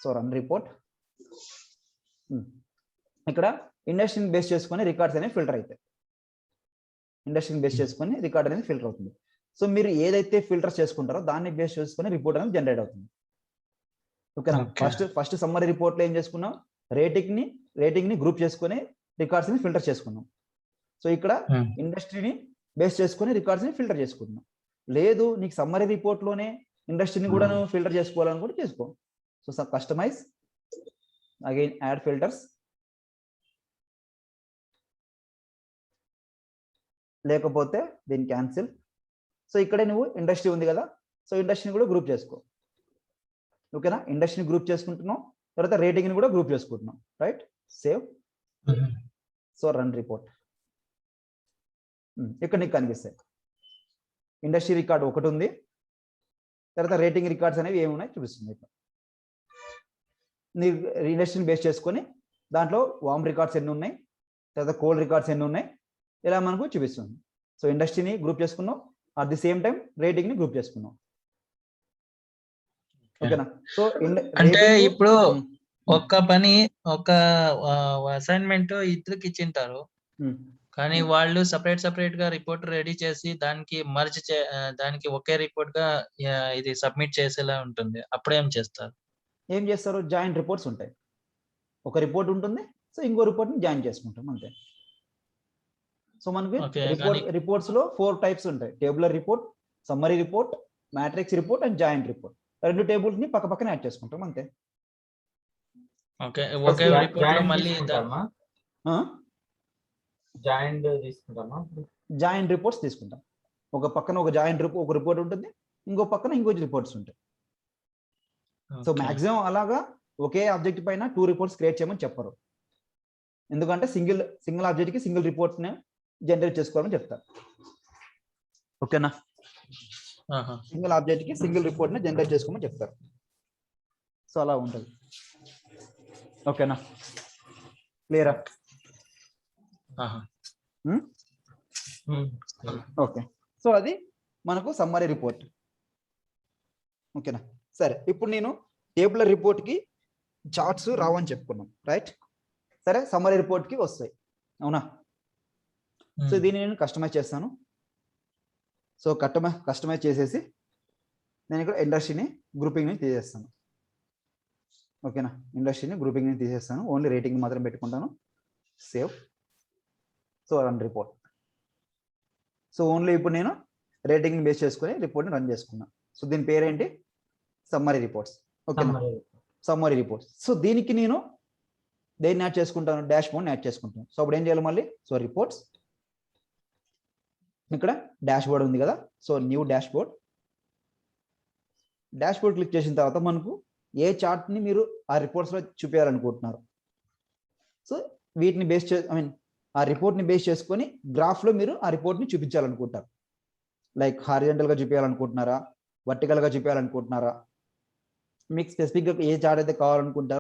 S1: So run report. ఇక్కడ ఇండస్ట్రీని బేస్ చేసుకొని రికార్డ్స్ అనేవి ఫిల్టర్ అవుతాయి. ఇండస్ట్రీని బేస్ చేసుకొని రికార్డ్ అనేది ఫిల్టర్ అవుతుంది. సో మీరు ఏదైతే ఫిల్టర్ చేసుకుంటారో దాన్ని బేస్ చేసుకొని రిపోర్ట్ అనేది జనరేట్ అవుతుంది. ఓకేనా? ఫస్ట్ సమ్మరీ రిపోర్ట్లో ఏం చేసుకున్నాం, రేటింగ్ ని గ్రూప్ చేసుకొని రికార్డ్స్ ని ఫిల్టర్ చేసుకున్నాం. సో ఇక్కడ ఇండస్ట్రీని బేస్ చేసుకొని రికార్డ్స్ ని ఫిల్టర్ చేసుకుంటున్నాం. లేదు నీకు సమ్మరీ రిపోర్ట్ లోనే ఇండస్ట్రీని కూడా ఫిల్టర్ చేసుకోవాలని కూడా చేసుకో. So customize, again add filters, లేకపోతే దీన్ని క్యాన్సిల్. సో ఇక్కడే నువ్వు ఇండస్ట్రీ ఉంది కదా, సో ఇండస్ట్రీని కూడా గ్రూప్ చేసుకో. ఓకేనా? ఇండస్ట్రీని గ్రూప్ చేసుకుంటున్నాం, తర్వాత రేటింగ్ని కూడా గ్రూప్ చేసుకుంటున్నాం. Right, save. So run report. ఇక్కడ నీకు కనిపిస్తాయి ఇండస్ట్రీ రికార్డ్ ఒకటి ఉంది, తర్వాత రేటింగ్ రికార్డ్స్ అనేవి ఏమున్నాయి చూపిస్తుంది. ఇక్కడ నీ ఇండస్ట్రీని బేస్ చేసుకొని దాంట్లో వామ్ రికార్డ్స్ ఎన్ని ఉన్నాయి, తర్వాత కోల్డ్ రికార్డ్స్ ఎన్ని ఉన్నాయి, ఇలా మనకు చూపిస్తుంది. సో ఇండస్ట్రీని గ్రూప్ చేసుకున్నాం, at the same time rating ని గ్రూప్ చేసుకున్నాం. ఓకేనా? సో
S2: అంటే ఇప్పుడు ఒక పని, ఒక అసైన్మెంట్ ఇద్దరికి ఇచ్చింటారు, కానీ వాళ్ళు సపరేట్ గా రిపోర్ట్ రెడీ చేసి దానికి దానికి ఒకే రిపోర్ట్ గా ఇది సబ్మిట్ చేసేలా ఉంటుంది. అప్పుడు ఏం చేస్తారు?
S1: జాయింట్ రిపోర్ట్స్ ఉంటాయి. ఒక రిపోర్ట్ ఉంటుంది, సో ఇంకో రిపోర్ట్ ని జాయిన్ చేసుకుంటాం అంతే. సో మనకి రిపోర్ట్స్ లో 4 టైప్స్ ఉంటాయి: tabular report, summary report, matrix report and joint report. 2 tables ని పక్కన యాడ్ చేసుకుంటాం అంతే.
S2: ఓకే, ఒకే రిపోర్ట్ లో మళ్ళీ
S1: జాయింట్ రిపోర్ట్స్ తీసుకుంటాం. ఒక పక్కన ఒక జాయింట్ ఒక రిపోర్ట్ ఉంటుంది, ఇంకో పక్కన ఇంకో రిపోర్ట్స్ ఉంటాయి. సో మాక్సిమం అలాగా ఒకే ఆబ్జెక్ట్ పైన 2 రిపోర్ట్స్ క్రియేట్ చేయమని చెప్పరు, ఎందుకంటే సింగిల్ ఆబ్జెక్ట్ కి సింగిల్ రిపోర్ట్ ని జనరేట్ చేసుకోవాలని చెప్తారు. ఓకేనా? సింగిల్ ఆబ్జెక్ట్ కి సింగిల్ రిపోర్ట్ ని జనరేట్ చేసుకోమని చెప్తారు. సో అలా ఉంటుంది. ఓకేనా? క్లియరా? ఓకే. సో అది మనకు సమ్మరీ రిపోర్ట్. ఓకేనా? సరే, ఇప్పుడు నేను టేబులర్ రిపోర్ట్ కి చార్ట్స్ రావని చెప్పుకున్నాం, రైట్? సరే, సమ్మరీ రిపోర్ట్ కి వస్తాయి, అవునా? సో దీన్ని నేను కస్టమైజ్ చేస్తాను. సో కస్టమైజ్ చేసేసి నేను ఇక్కడ ఇండస్ట్రీని గ్రూపింగ్ ని తీసేస్తాను. ఓకేనా? ఇండస్ట్రీని గ్రూపింగ్ ని తీసేస్తాను, ఓన్లీ రేటింగ్ మాత్రం పెట్టుకుంటాను. Save. So run report. So only ఇప్పుడు నేను రేటింగ్ బేస్ చేసుకుని రిపోర్ట్ని రన్ చేసుకున్నాను. సో దీని పేరేంటి? Summary reports. ఓకేనా? Summary reports. సో దీనికి నేను దేన్ని యాడ్ చేసుకుంటాను? డాష్ బోర్డ్ని యాడ్ చేసుకుంటాను. సో అప్పుడు ఏం చేయాలి మళ్ళీ? సో రిపోర్ట్స్, ఇక్కడ డాష్ బోర్డ్ ఉంది కదా, so new dashboard. Dashboard click చేసిన తర్వాత మనకు ఏ చార్ట్ని మీరు ఆ రిపోర్ట్స్లో చూపించాలనుకుంటున్నారు, సో వీటిని బేస్ ఆ రిపోర్ట్ని బేస్ చేసుకొని గ్రాఫ్లో మీరు ఆ రిపోర్ట్ని చూపించాలనుకుంటారు. లైక్ హారిజంటల్గా చూపించాలనుకుంటున్నారా, వర్టికల్గా చూపించాలనుకుంటున్నారా, మీకు స్పెసిఫిక్గా ఏ చార్ట్ అయితే కావాలనుకుంటారో